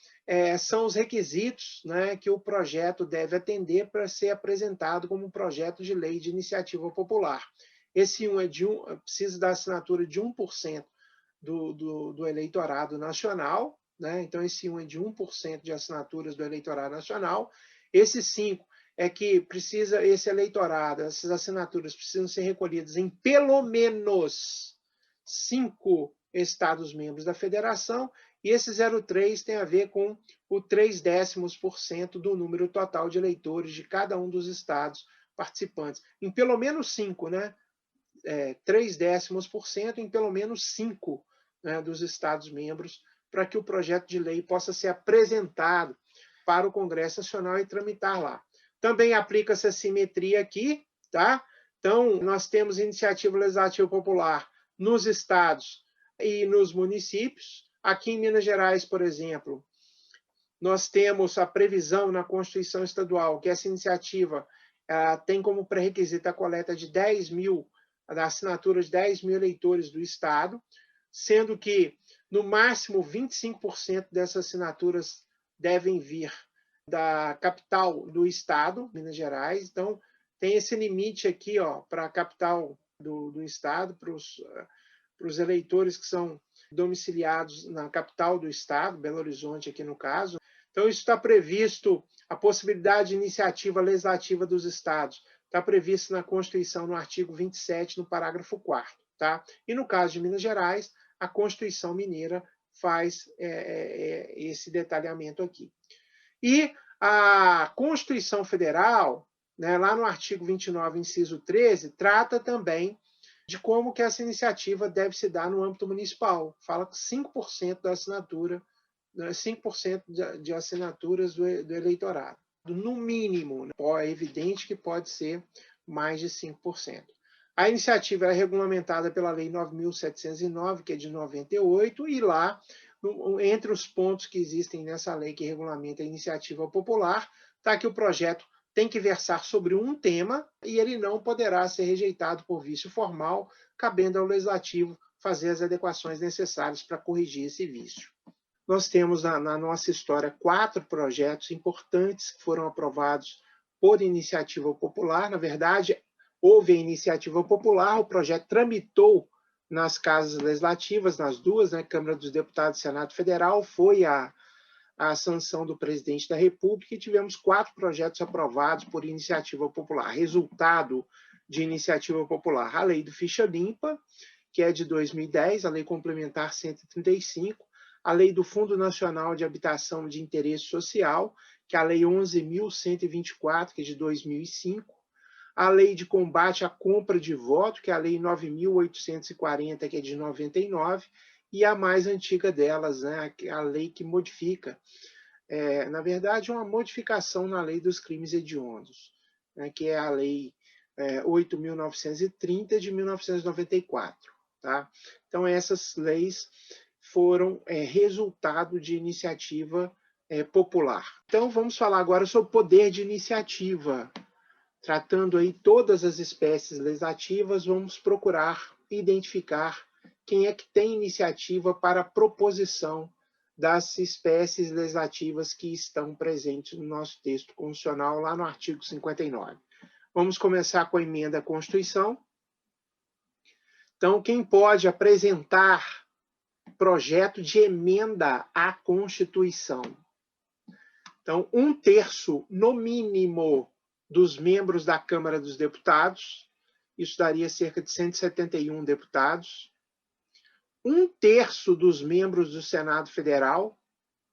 são os requisitos que o projeto deve atender para ser apresentado como um projeto de lei de iniciativa popular. Esse precisa da assinatura de 1% do eleitorado nacional, então esse é de 1% de assinaturas do eleitorado nacional. Esse 5 é que esse eleitorado, essas assinaturas precisam ser recolhidas em pelo menos 5 Estados-membros da Federação, e esse 0,3 tem a ver com o 0,3% do número total de eleitores de cada um dos estados participantes. Em pelo menos 5, 0,3% em pelo menos 5 dos Estados-membros, para que o projeto de lei possa ser apresentado para o Congresso Nacional e tramitar lá. Também aplica-se a simetria aqui, tá? Então, nós temos iniciativa legislativa popular nos estados e nos municípios. Aqui em Minas Gerais, por exemplo, nós temos a previsão na Constituição Estadual que essa iniciativa tem como pré-requisito a coleta de 10 mil, da assinatura de 10 mil eleitores do Estado, sendo que, no máximo, 25% dessas assinaturas devem vir da capital do Estado, Minas Gerais. Então, tem esse limite aqui para a capital do Estado, para os eleitores que são domiciliados na capital do Estado, Belo Horizonte aqui no caso. Então, isso está previsto, a possibilidade de iniciativa legislativa dos estados, está previsto na Constituição, no artigo 27, no parágrafo 4º. Tá? E no caso de Minas Gerais, a Constituição Mineira faz esse detalhamento aqui. E a Constituição Federal, lá no artigo 29, inciso 13, trata também de como que essa iniciativa deve se dar no âmbito municipal. Fala que 5% da assinatura, 5% de assinaturas do eleitorado. No mínimo, é evidente que pode ser mais de 5%. A iniciativa é regulamentada pela Lei 9.709, que é de 98, e lá, entre os pontos que existem nessa lei que regulamenta a iniciativa popular, está que o projeto tem que versar sobre um tema e ele não poderá ser rejeitado por vício formal, cabendo ao Legislativo fazer as adequações necessárias para corrigir esse vício. Nós temos na nossa história 4 projetos importantes que foram aprovados por iniciativa popular. Na verdade, houve a iniciativa popular, o projeto tramitou nas casas legislativas, nas duas, Câmara dos Deputados e Senado Federal, foi a sanção do presidente da República e tivemos 4 projetos aprovados por iniciativa popular. Resultado de iniciativa popular: a Lei do Ficha Limpa, que é de 2010, a Lei Complementar 135, a Lei do Fundo Nacional de Habitação de Interesse Social, que é a Lei 11.124, que é de 2005, a Lei de Combate à Compra de Voto, que é a Lei 9.840, que é de 99, e a mais antiga delas, né, a lei que modifica, na verdade, uma modificação na Lei dos Crimes Hediondos, né, que é a Lei 8.930 de 1994. Tá? Então, essas leis foram resultado de iniciativa popular. Então, vamos falar agora sobre o poder de iniciativa. Tratando aí todas as espécies legislativas, vamos procurar identificar quem é que tem iniciativa para a proposição das espécies legislativas que estão presentes no nosso texto constitucional, lá no artigo 59. Vamos começar com a emenda à Constituição. Então, quem pode apresentar projeto de emenda à Constituição? Então, 1/3, no mínimo, dos membros da Câmara dos Deputados, isso daria cerca de 171 deputados. 1/3 dos membros do Senado Federal,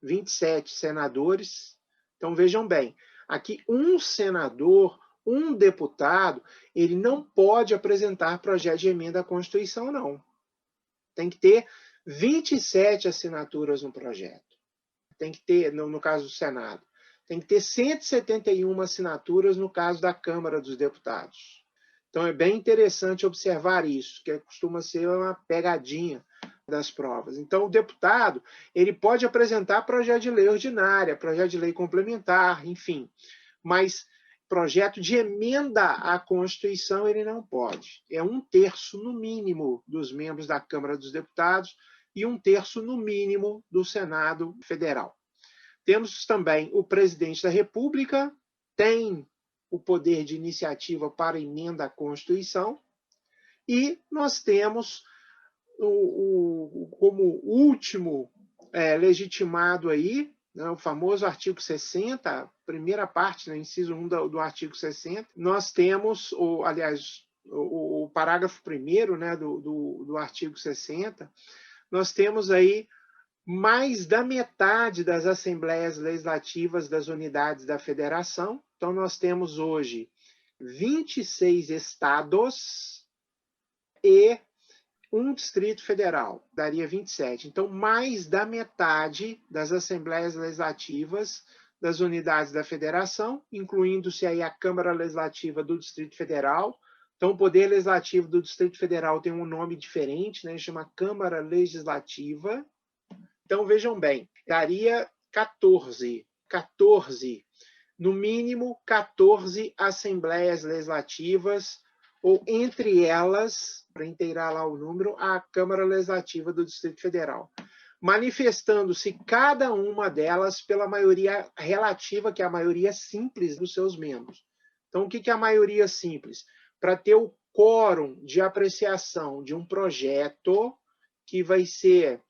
27 senadores. Então, vejam bem, aqui um senador, um deputado, ele não pode apresentar projeto de emenda à Constituição, não. Tem que ter 27 assinaturas no projeto. Tem que ter, no caso do Senado, tem que ter 171 assinaturas no caso da Câmara dos Deputados. Então, é bem interessante observar isso, que costuma ser uma pegadinha das provas. Então, o deputado, ele pode apresentar projeto de lei ordinária, projeto de lei complementar, enfim, mas projeto de emenda à Constituição ele não pode. É 1/3, no mínimo, dos membros da Câmara dos Deputados e 1/3, no mínimo, do Senado Federal. Temos também o presidente da República, tem o poder de iniciativa para emenda à Constituição, e nós temos como último legitimado aí, né, o famoso artigo 60, primeira parte, né, inciso 1 do artigo 60, nós temos, o parágrafo 1º, né, do artigo 60, nós temos aí mais da metade das assembleias legislativas das unidades da federação. Então, nós temos hoje 26 estados e um Distrito Federal, daria 27. Então, mais da metade das assembleias legislativas das unidades da federação, incluindo-se aí a Câmara Legislativa do Distrito Federal. Então, o Poder Legislativo do Distrito Federal tem um nome diferente, né? Chama Câmara Legislativa. Então, vejam bem, daria 14, no mínimo 14 assembleias legislativas, ou entre elas, para inteirar lá o número, a Câmara Legislativa do Distrito Federal, manifestando-se cada uma delas pela maioria relativa, que é a maioria simples dos seus membros. Então, o que é a maioria simples? Para ter o quórum de apreciação de um projeto que vai ser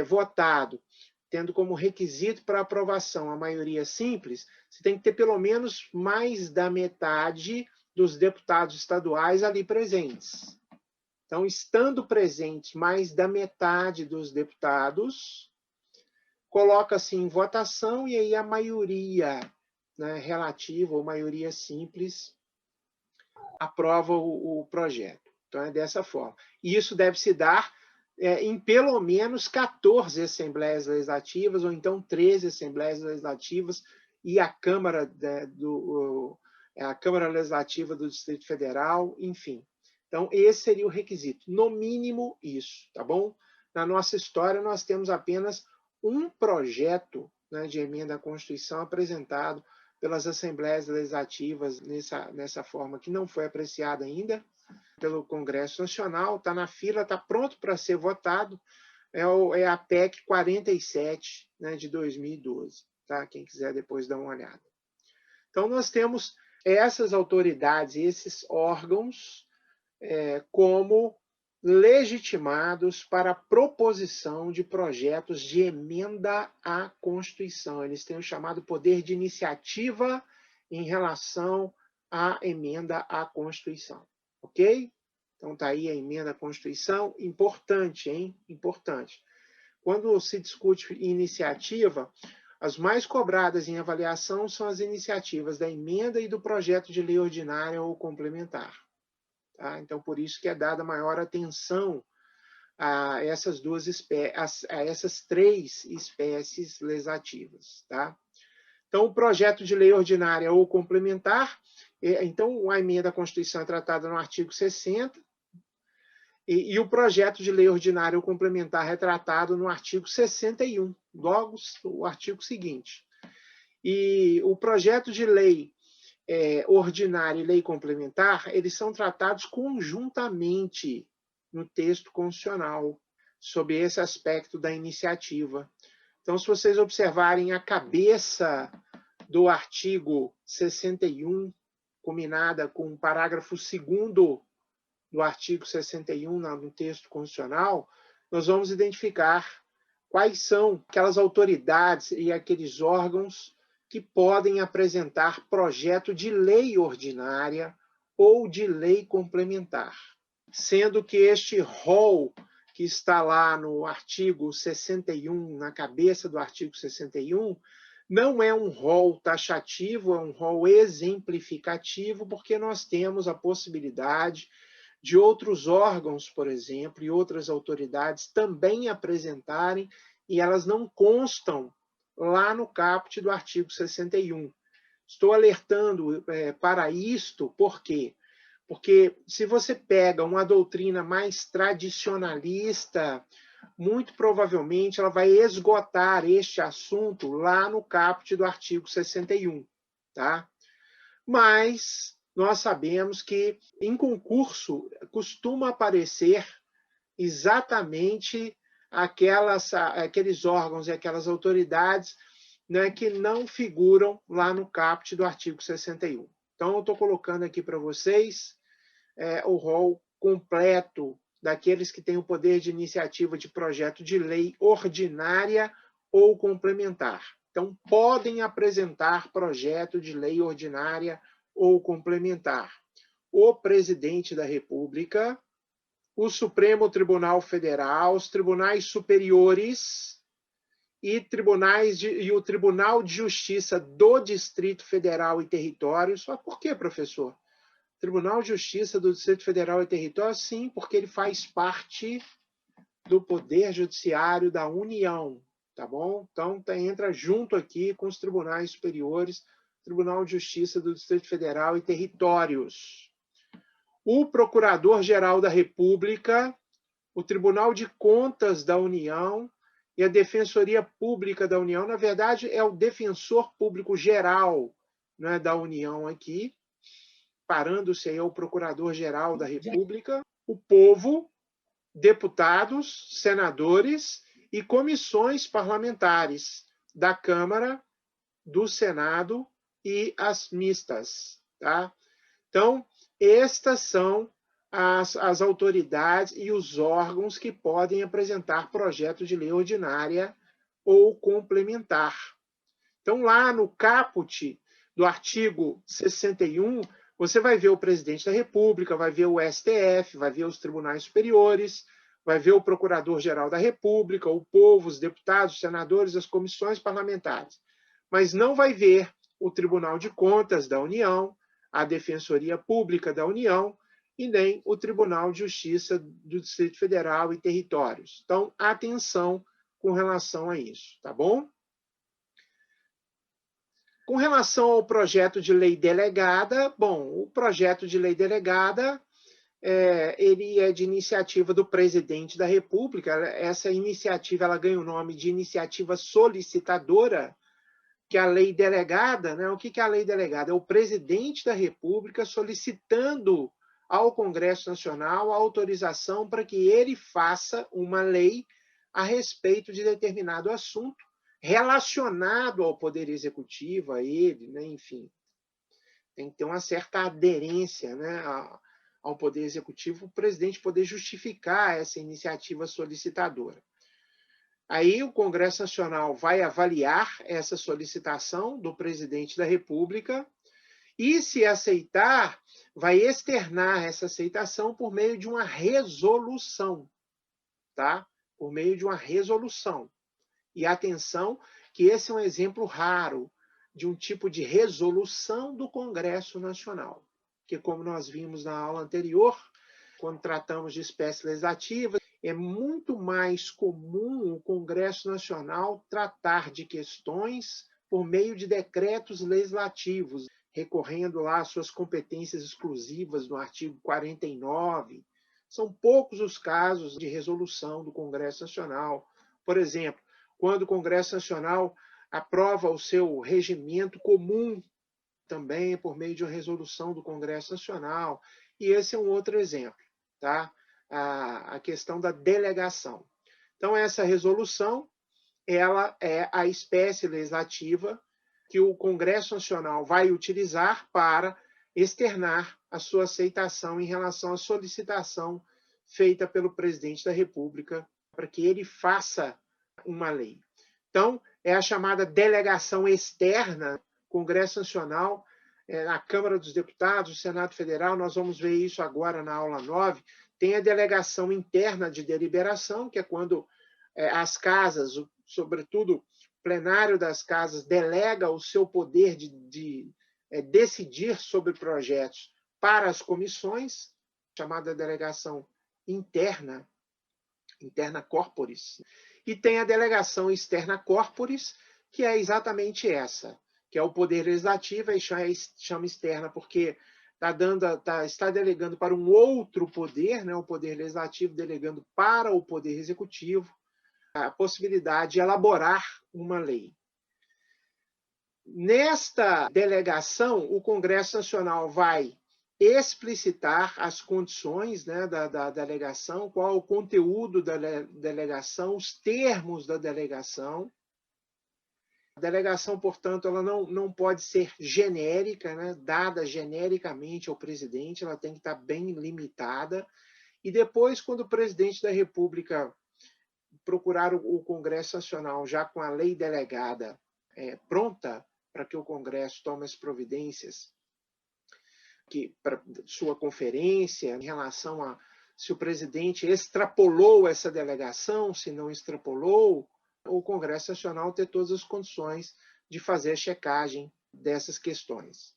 votado, tendo como requisito para aprovação a maioria simples, você tem que ter pelo menos mais da metade dos deputados estaduais ali presentes. Então, estando presentes mais da metade dos deputados, coloca-se em votação e aí a maioria, né, relativa ou maioria simples aprova o projeto. Então, é dessa forma. E isso deve se dar em pelo menos 14 assembleias legislativas, ou então 13 assembleias legislativas e a Câmara, a Câmara Legislativa do Distrito Federal, enfim. Então, esse seria o requisito. No mínimo, isso, tá bom? Na nossa história, nós temos apenas um projeto, né, de emenda à Constituição apresentado pelas assembleias legislativas nessa forma, que não foi apreciada ainda pelo Congresso Nacional, está na fila, está pronto para ser votado, é a PEC 47, né, de 2012. Tá? Quem quiser depois dar uma olhada. Então, nós temos essas autoridades, esses órgãos, como legitimados para a proposição de projetos de emenda à Constituição. Eles têm o chamado poder de iniciativa em relação à emenda à Constituição. Ok? Então está aí a emenda à Constituição. Importante, hein? Importante. Quando se discute iniciativa, as mais cobradas em avaliação são as iniciativas da emenda e do projeto de lei ordinária ou complementar. Tá? Então, por isso que é dada maior atenção a essas essas três espécies legislativas. Tá? Então, o projeto de lei ordinária ou complementar, então, a emenda à Constituição é tratada no artigo 60, e o projeto de lei ordinária ou complementar é tratado no artigo 61, logo o artigo seguinte. E o projeto de lei ordinária e lei complementar, eles são tratados conjuntamente no texto constitucional, sob esse aspecto da iniciativa. Então, se vocês observarem a cabeça do artigo 61, combinada com o parágrafo 2º do artigo 61 no texto constitucional, nós vamos identificar quais são aquelas autoridades e aqueles órgãos que podem apresentar projeto de lei ordinária ou de lei complementar. Sendo que este rol que está lá no artigo 61, na cabeça do artigo 61, não é um rol taxativo, é um rol exemplificativo, porque nós temos a possibilidade de outros órgãos, por exemplo, e outras autoridades também apresentarem, e elas não constam lá no caput do artigo 61. Estou alertando para isto, por quê? Porque se você pega uma doutrina mais tradicionalista, muito provavelmente ela vai esgotar este assunto lá no caput do artigo 61. Tá? Mas nós sabemos que em concurso costuma aparecer exatamente aqueles órgãos e aquelas autoridades, né, que não figuram lá no caput do artigo 61. Então, eu estou colocando aqui para vocês o rol completo daqueles que têm o poder de iniciativa de projeto de lei ordinária ou complementar. Então, podem apresentar projeto de lei ordinária ou complementar o presidente da República, o Supremo Tribunal Federal, os tribunais superiores e o Tribunal de Justiça do Distrito Federal e Territórios. Mas por quê, professor? Tribunal de Justiça do Distrito Federal e Territórios, sim, porque ele faz parte do Poder Judiciário da União, tá bom? Então, entra junto aqui com os tribunais superiores, Tribunal de Justiça do Distrito Federal e Territórios. O Procurador-Geral da República, o Tribunal de Contas da União e a Defensoria Pública da União. Na verdade, é o Defensor Público Geral, né, da União aqui, parando-se aí ao Procurador-Geral da República, o povo, deputados, senadores e comissões parlamentares da Câmara, do Senado e as mistas. Tá? Então, estas são as autoridades e os órgãos que podem apresentar projeto de lei ordinária ou complementar. Então, lá no caput do artigo 61, você vai ver o presidente da República, vai ver o STF, vai ver os tribunais superiores, vai ver o Procurador-Geral da República, o povo, os deputados, os senadores, as comissões parlamentares. Mas não vai ver o Tribunal de Contas da União, a Defensoria Pública da União e nem o Tribunal de Justiça do Distrito Federal e Territórios. Então, atenção com relação a isso, tá bom? Com relação ao projeto de lei delegada, bom, o projeto de lei delegada, ele é de iniciativa do presidente da República. Essa iniciativa ela ganha o nome de iniciativa solicitadora, que a lei delegada, né? O que é a lei delegada? É o presidente da República solicitando ao Congresso Nacional a autorização para que ele faça uma lei a respeito de determinado assunto relacionado ao Poder Executivo, a ele, né? Enfim. Tem que ter uma certa aderência, né, ao Poder Executivo, o presidente poder justificar essa iniciativa solicitadora. Aí o Congresso Nacional vai avaliar essa solicitação do presidente da República e, se aceitar, vai externar essa aceitação por meio de uma resolução, tá? Por meio de uma resolução. E atenção, que esse é um exemplo raro de um tipo de resolução do Congresso Nacional, que, como nós vimos na aula anterior, quando tratamos de espécie legislativa, é muito mais comum o Congresso Nacional tratar de questões por meio de decretos legislativos, recorrendo lá às suas competências exclusivas no artigo 49. São poucos os casos de resolução do Congresso Nacional. Por exemplo, quando o Congresso Nacional aprova o seu regimento comum, também por meio de uma resolução do Congresso Nacional. E esse é um outro exemplo, tá? A questão da delegação. Então, essa resolução, ela é a espécie legislativa que o Congresso Nacional vai utilizar para externar a sua aceitação em relação à solicitação feita pelo presidente da República para que ele faça uma lei. Então, é a chamada delegação externa. Congresso Nacional, na Câmara dos Deputados, o Senado Federal, nós vamos ver isso agora na aula 9, tem a delegação interna de deliberação, que é quando as casas, sobretudo o plenário das casas, delega o seu poder de decidir sobre projetos para as comissões, chamada delegação interna corporis. E tem a delegação externa corporis, que é exatamente essa, que é o poder legislativo, e chama externa porque está delegando para um outro poder, né, o poder legislativo delegando para o poder executivo a possibilidade de elaborar uma lei. Nesta delegação, o Congresso Nacional vai explicitar as condições, né, da delegação, qual o conteúdo da delegação, os termos da delegação. A delegação, portanto, ela não pode ser genérica, né, dada genericamente ao presidente, ela tem que estar bem limitada. E depois, quando o presidente da República procurar o Congresso Nacional já com a lei delegada pronta para que o Congresso tome as providências para sua conferência, em relação a se o presidente extrapolou essa delegação, se não extrapolou, o Congresso Nacional ter todas as condições de fazer a checagem dessas questões.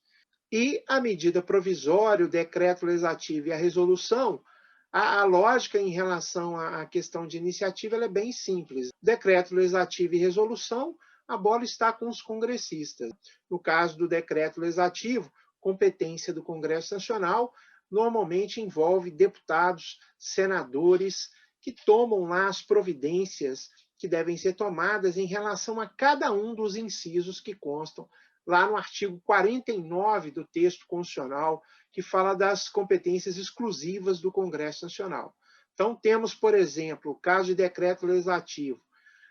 E a medida provisória, o decreto legislativo e a resolução, a lógica em relação à questão de iniciativa ela é bem simples. Decreto legislativo e resolução, a bola está com os congressistas. No caso do decreto legislativo, competência do Congresso Nacional, normalmente envolve deputados, senadores, que tomam lá as providências que devem ser tomadas em relação a cada um dos incisos que constam lá no artigo 49 do texto constitucional, que fala das competências exclusivas do Congresso Nacional. Então, temos, por exemplo, o caso de decreto legislativo,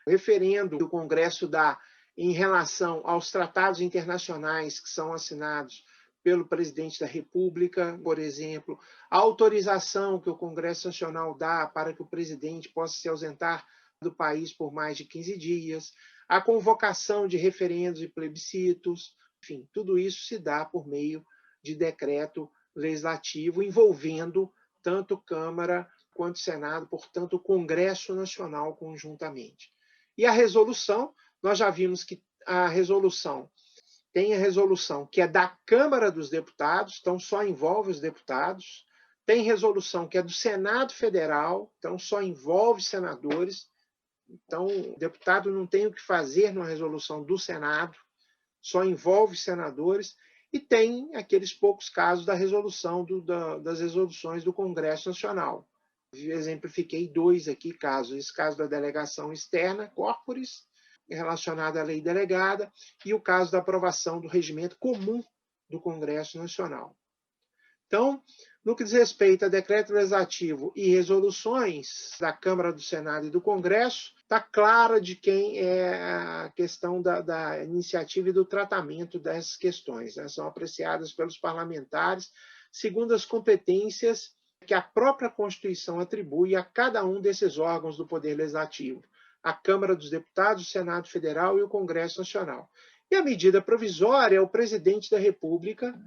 referendo que o Congresso dá em relação aos tratados internacionais que são assinados pelo presidente da República, por exemplo, a autorização que o Congresso Nacional dá para que o presidente possa se ausentar do país por mais de 15 dias, a convocação de referendos e plebiscitos, enfim, tudo isso se dá por meio de decreto legislativo envolvendo tanto Câmara quanto Senado, portanto, o Congresso Nacional conjuntamente. E a resolução, nós já vimos que a resolução tem a resolução que é da Câmara dos Deputados, então só envolve os deputados, tem resolução que é do Senado Federal, então só envolve senadores. Então, o deputado não tem o que fazer numa resolução do Senado, só envolve senadores, e tem aqueles poucos casos da resolução das resoluções do Congresso Nacional. Eu exemplifiquei 2 aqui casos. Esse caso da delegação externa, corporis, relacionada à lei delegada, e o caso da aprovação do regimento comum do Congresso Nacional. Então, no que diz respeito a decreto legislativo e resoluções da Câmara, do Senado e do Congresso, está clara de quem é a questão da iniciativa e do tratamento dessas questões, né? São apreciadas pelos parlamentares, segundo as competências que a própria Constituição atribui a cada um desses órgãos do Poder Legislativo, a Câmara dos Deputados, o Senado Federal e o Congresso Nacional. E a medida provisória é o presidente da República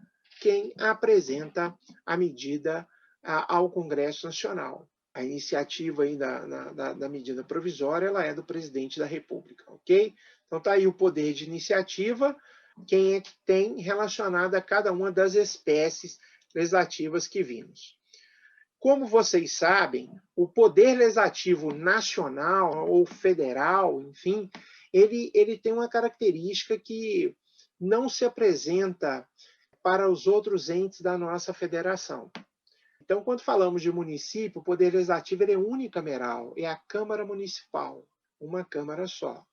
quem apresenta a medida ao Congresso Nacional. A iniciativa aí da medida provisória ela é do presidente da República, ok? Então está aí o poder de iniciativa, quem é que tem relacionado a cada uma das espécies legislativas que vimos. Como vocês sabem, o poder legislativo nacional ou federal, enfim, ele tem uma característica que não se apresenta para os outros entes da nossa federação. Então, quando falamos de município, o poder legislativo ele é unicameral, é a Câmara Municipal, uma Câmara só.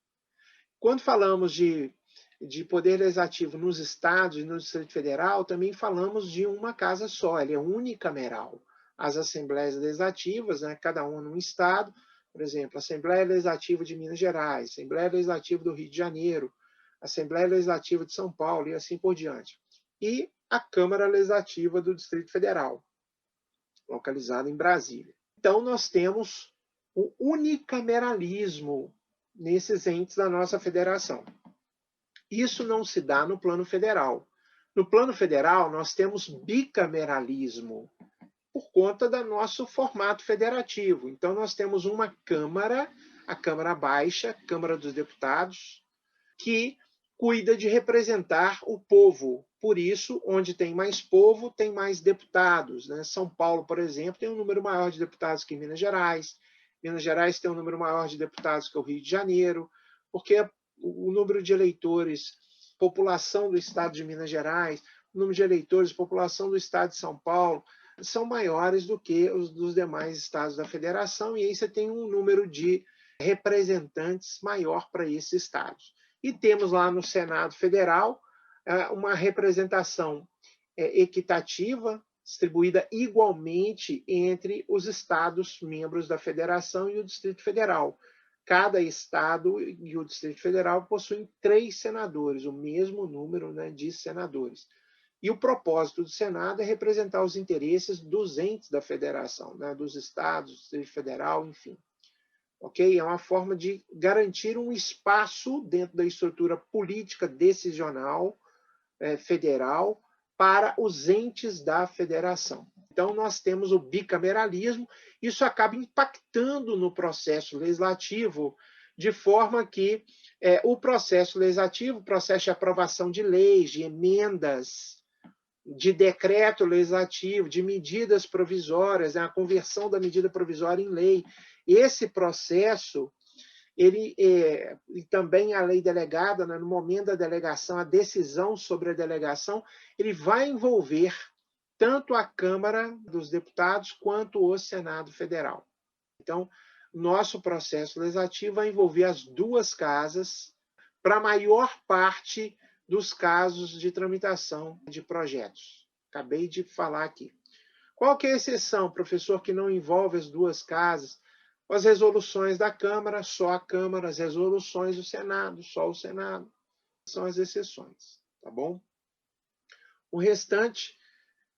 Quando falamos de poder legislativo nos estados e no Distrito Federal, também falamos de uma casa só, ele é unicameral. As assembleias legislativas, né, cada uma num estado, por exemplo, Assembleia Legislativa de Minas Gerais, Assembleia Legislativa do Rio de Janeiro, Assembleia Legislativa de São Paulo e assim por diante. E a Câmara Legislativa do Distrito Federal, localizada em Brasília. Então, nós temos o unicameralismo nesses entes da nossa federação. Isso não se dá no plano federal. No plano federal, nós temos bicameralismo, por conta do nosso formato federativo. Então, nós temos uma Câmara, a Câmara Baixa, Câmara dos Deputados, que cuida de representar o povo. Por isso, onde tem mais povo, tem mais deputados, né? São Paulo, por exemplo, tem um número maior de deputados que Minas Gerais. Minas Gerais tem um número maior de deputados que o Rio de Janeiro, porque o número de eleitores, população do estado de Minas Gerais, o número de eleitores, população do estado de São Paulo, são maiores do que os dos demais estados da federação, e aí você tem um número de representantes maior para esses estados. E temos lá no Senado Federal uma representação equitativa, distribuída igualmente entre os estados membros da federação e o Distrito Federal. Cada estado e o Distrito Federal possuem 3 senadores, o mesmo número, né, de senadores. E o propósito do Senado é representar os interesses dos entes da federação, né, dos estados, do Distrito Federal, enfim. Okay? É uma forma de garantir um espaço dentro da estrutura política decisional federal para os entes da federação. Então, nós temos o bicameralismo, isso acaba impactando no processo legislativo, de forma que o processo legislativo, o processo de aprovação de leis, de emendas, de decreto legislativo, de medidas provisórias, né, a conversão da medida provisória em lei. Esse processo, e também a lei delegada, né, no momento da delegação, a decisão sobre a delegação, ele vai envolver tanto a Câmara dos Deputados quanto o Senado Federal. Então, nosso processo legislativo vai envolver as duas casas para a maior parte dos casos de tramitação de projetos. Acabei de falar aqui. Qual que é a exceção, professor, que não envolve as duas casas? As resoluções da Câmara, só a Câmara, as resoluções do Senado, só o Senado. São as exceções, tá bom? O restante,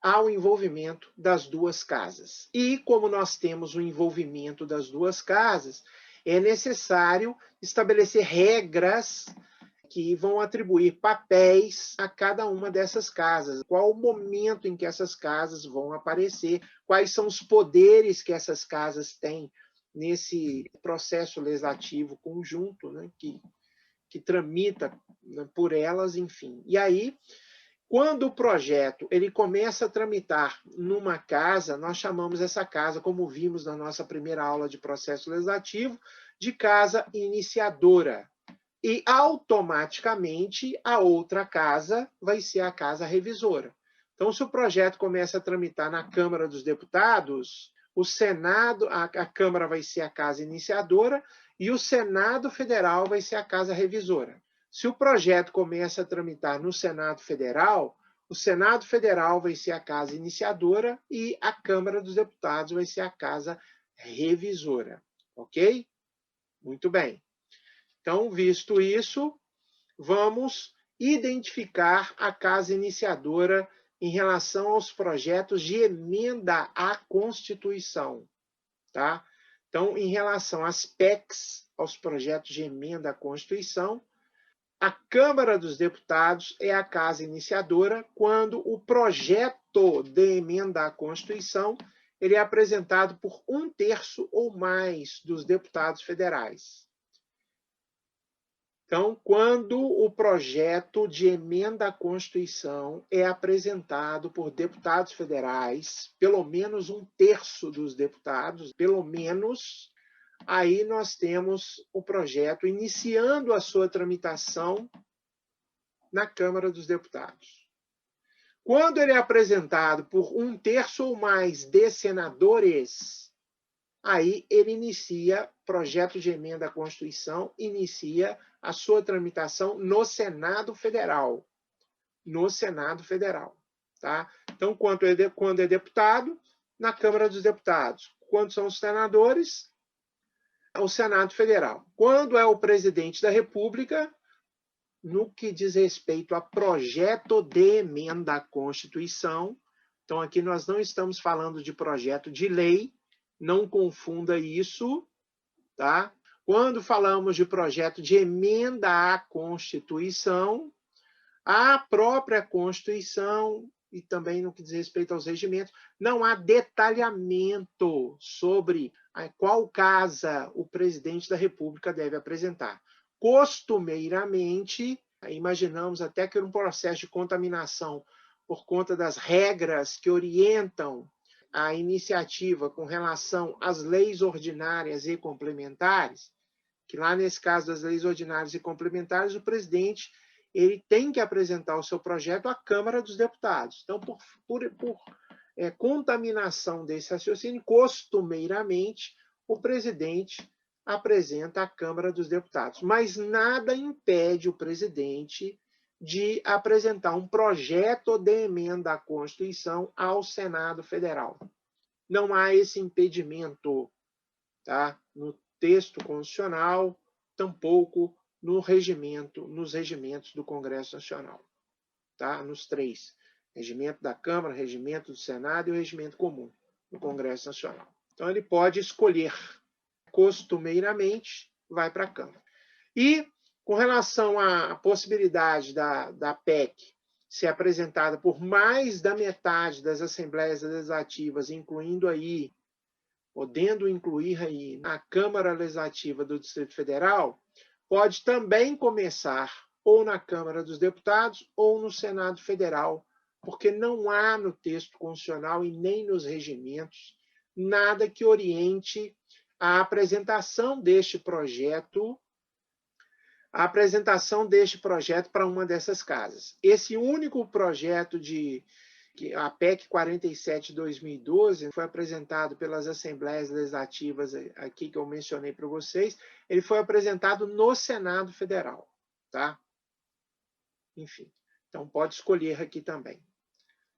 há o envolvimento das duas casas. E como nós temos o envolvimento das duas casas, é necessário estabelecer regras que vão atribuir papéis a cada uma dessas casas. Qual o momento em que essas casas vão aparecer, quais são os poderes que essas casas têm nesse processo legislativo conjunto, né, que tramita, né, por elas, enfim. E aí, quando o projeto ele começa a tramitar numa casa, nós chamamos essa casa, como vimos na nossa primeira aula de processo legislativo, de casa iniciadora. E, automaticamente, a outra casa vai ser a casa revisora. Então, se o projeto começa a tramitar na Câmara dos Deputados, o Senado, a Câmara vai ser a casa iniciadora e o Senado Federal vai ser a casa revisora. Se o projeto começa a tramitar no Senado Federal, o Senado Federal vai ser a casa iniciadora e a Câmara dos Deputados vai ser a casa revisora. Ok? Muito bem. Então, visto isso, vamos identificar a casa iniciadora em relação aos projetos de emenda à Constituição, tá? Então, em relação às PECs, aos projetos de emenda à Constituição, a Câmara dos Deputados é a casa iniciadora quando o projeto de emenda à Constituição ele é apresentado por 1/3 ou mais dos deputados federais. Então, quando o projeto de emenda à Constituição é apresentado por deputados federais, pelo menos 1/3 dos deputados, pelo menos, aí nós temos o projeto iniciando a sua tramitação na Câmara dos Deputados. Quando ele é apresentado por 1/3 ou mais de senadores, aí ele inicia, projeto de emenda à Constituição, inicia a sua tramitação no Senado Federal. No Senado Federal. Tá? Então, quando é deputado, na Câmara dos Deputados. Quando são os senadores, o Senado Federal. Quando é o presidente da República, no que diz respeito a projeto de emenda à Constituição, então aqui nós não estamos falando de projeto de lei, não confunda isso, tá? Quando falamos de projeto de emenda à Constituição, a própria Constituição, e também no que diz respeito aos regimentos, não há detalhamento sobre qual casa o presidente da República deve apresentar. Costumeiramente, imaginamos até que era um processo de contaminação por conta das regras que orientam a iniciativa com relação às leis ordinárias e complementares, que lá nesse caso das leis ordinárias e complementares, o presidente ele tem que apresentar o seu projeto à Câmara dos Deputados. Então, por contaminação desse raciocínio, costumeiramente, o presidente apresenta à Câmara dos Deputados. Mas nada impede o presidente de apresentar um projeto de emenda à Constituição ao Senado Federal. Não há esse impedimento, tá? No texto constitucional, tampouco nos regimentos do Congresso Nacional, tá? Nos 3. Regimento da Câmara, regimento do Senado e o regimento comum do Congresso Nacional. Então, ele pode escolher, costumeiramente, vai para a Câmara. E, com relação à possibilidade da PEC ser apresentada por mais da metade das Assembleias Legislativas, incluindo aí, podendo incluir aí na Câmara Legislativa do Distrito Federal, pode também começar ou na Câmara dos Deputados ou no Senado Federal, porque não há no texto constitucional e nem nos regimentos nada que oriente a apresentação deste projeto para uma dessas casas. Esse único projeto a PEC 47 de 2012 foi apresentado pelas Assembleias Legislativas aqui que eu mencionei para vocês, ele foi apresentado no Senado Federal, tá? Enfim, então pode escolher aqui também.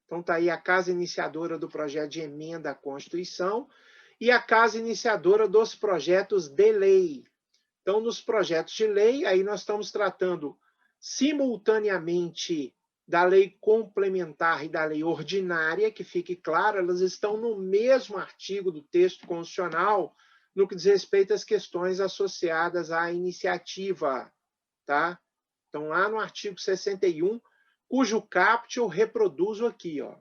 Então está aí a casa iniciadora do projeto de emenda à Constituição e a casa iniciadora dos projetos de lei. Então, nos projetos de lei, aí nós estamos tratando simultaneamente da lei complementar e da lei ordinária, que fique claro, elas estão no mesmo artigo do texto constitucional no que diz respeito às questões associadas à iniciativa, tá? Então, lá no artigo 61, cujo caput eu reproduzo aqui, ó.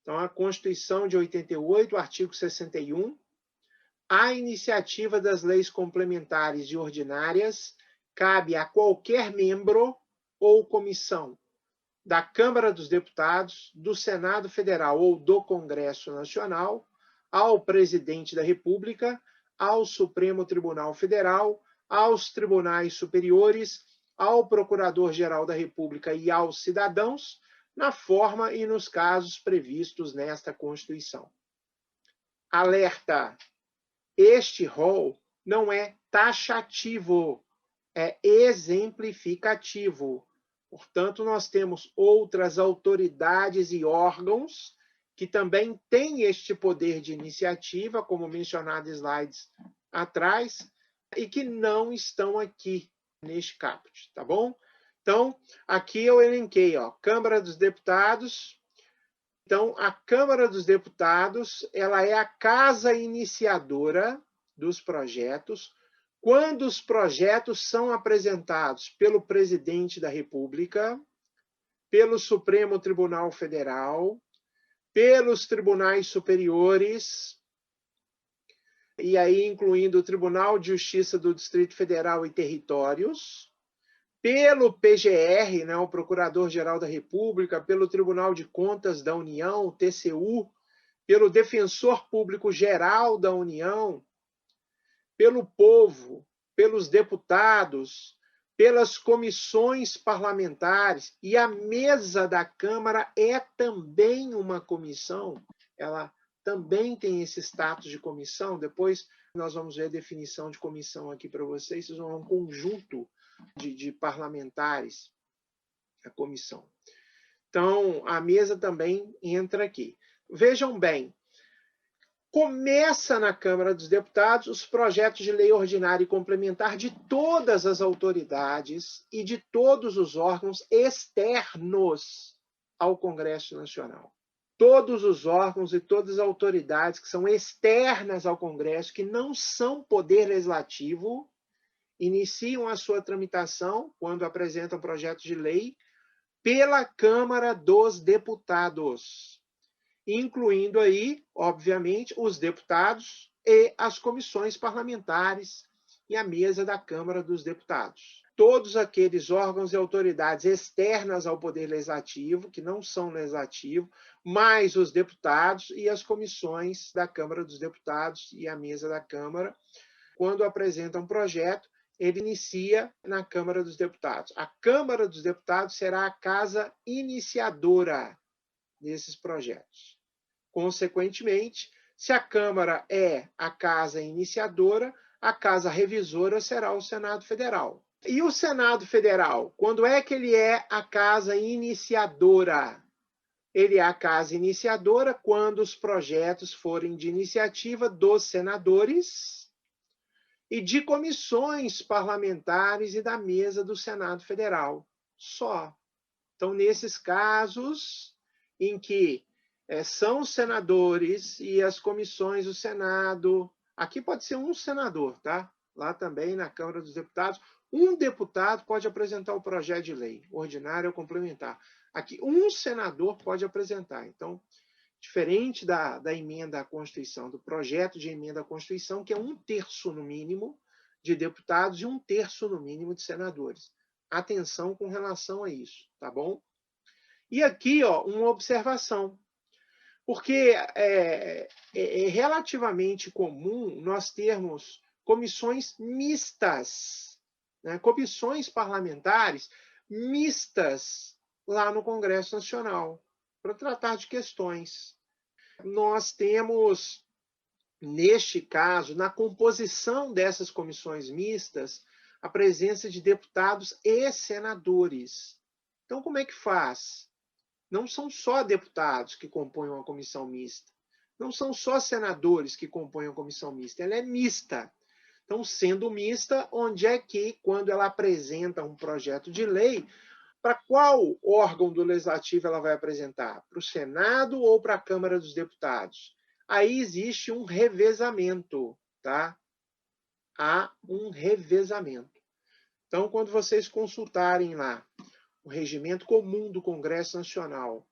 Então, a Constituição de 88, artigo 61, a iniciativa das leis complementares e ordinárias cabe a qualquer membro ou comissão da Câmara dos Deputados, do Senado Federal ou do Congresso Nacional, ao Presidente da República, ao Supremo Tribunal Federal, aos tribunais superiores, ao Procurador-Geral da República e aos cidadãos, na forma e nos casos previstos nesta Constituição. Alerta! Este rol não é taxativo, é exemplificativo. Portanto, nós temos outras autoridades e órgãos que também têm este poder de iniciativa, como mencionado em slides atrás, e que não estão aqui neste caput, tá bom? Então, aqui eu elenquei, ó, Câmara dos Deputados, Então, a Câmara dos Deputados, ela é a casa iniciadora dos projetos, quando os projetos são apresentados pelo presidente da República, pelo Supremo Tribunal Federal, pelos tribunais superiores, e aí incluindo o Tribunal de Justiça do Distrito Federal e Territórios, pelo PGR, né, o Procurador-Geral da República, pelo Tribunal de Contas da União, TCU, pelo Defensor Público Geral da União, pelo povo, pelos deputados, pelas comissões parlamentares, e a mesa da Câmara é também uma comissão, ela também tem esse status de comissão. Depois nós vamos ver a definição de comissão aqui para vocês, vocês vão ver um conjunto de parlamentares, a comissão. Então, a mesa também entra aqui. Vejam bem, começa na Câmara dos Deputados os projetos de lei ordinária e complementar de todas as autoridades e de todos os órgãos externos ao Congresso Nacional. Todos os órgãos e todas as autoridades que são externas ao Congresso, que não são poder legislativo, iniciam a sua tramitação, quando apresentam projetos de lei, pela Câmara dos Deputados, incluindo aí, obviamente, os deputados e as comissões parlamentares e a mesa da Câmara dos Deputados. Todos aqueles órgãos e autoridades externas ao Poder Legislativo, que não são legislativo, mais os deputados e as comissões da Câmara dos Deputados e a mesa da Câmara, quando apresentam um projeto, ele inicia na Câmara dos Deputados. A Câmara dos Deputados será a casa iniciadora desses projetos. Consequentemente, se a Câmara é a casa iniciadora, a casa revisora será o Senado Federal. E o Senado Federal, quando é que ele é a casa iniciadora? Ele é a casa iniciadora quando os projetos forem de iniciativa dos senadores e de comissões parlamentares e da mesa do Senado Federal. Só. Então, nesses casos em que são os senadores e as comissões do Senado, aqui pode ser um senador, tá? Lá também na Câmara dos Deputados, um deputado pode apresentar o projeto de lei, ordinário ou complementar. Aqui, um senador pode apresentar. Então, diferente da emenda à Constituição, do projeto de emenda à Constituição, que é 1/3 no mínimo de deputados e 1/3 no mínimo de senadores. Atenção com relação a isso, tá bom? E aqui, ó, uma observação, porque é relativamente comum nós termos comissões mistas, né? Comissões parlamentares mistas lá no Congresso Nacional, para tratar de questões. Nós temos, neste caso, na composição dessas comissões mistas, a presença de deputados e senadores. Então, como é que faz? Não são só deputados que compõem uma comissão mista. Não são só senadores que compõem a comissão mista. Ela é mista. Então, sendo mista, onde é que, quando ela apresenta um projeto de lei, para qual órgão do Legislativo ela vai apresentar? Para o Senado ou para a Câmara dos Deputados? Aí existe um revezamento, tá? Há um revezamento. Então, quando vocês consultarem lá o regimento comum do Congresso Nacional,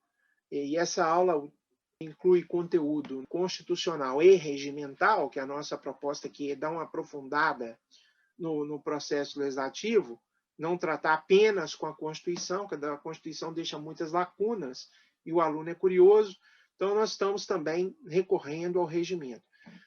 e essa aula inclui conteúdo constitucional e regimental, que a nossa proposta aqui é dar uma aprofundada no processo legislativo, não tratar apenas com a Constituição, que a Constituição deixa muitas lacunas e o aluno é curioso, então nós estamos também recorrendo ao regimento.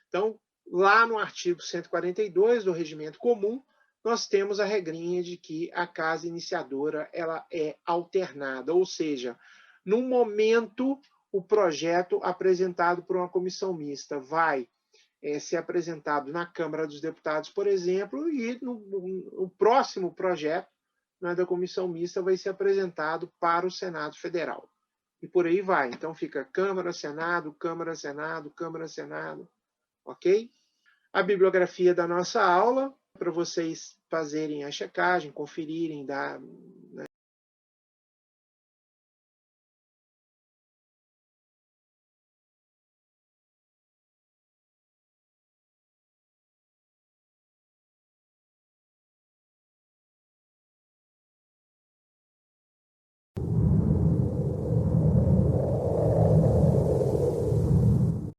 Então, lá no artigo 142 do Regimento Comum, nós temos a regrinha de que a casa iniciadora ela é alternada, ou seja, num momento o projeto apresentado por uma comissão mista vai ser apresentado na Câmara dos Deputados, por exemplo, e o próximo projeto, né, da comissão mista vai ser apresentado para o Senado Federal. E por aí vai. Então fica Câmara, Senado, Câmara, Senado, Câmara, Senado, ok? A bibliografia da nossa aula, para vocês fazerem a checagem, conferirem,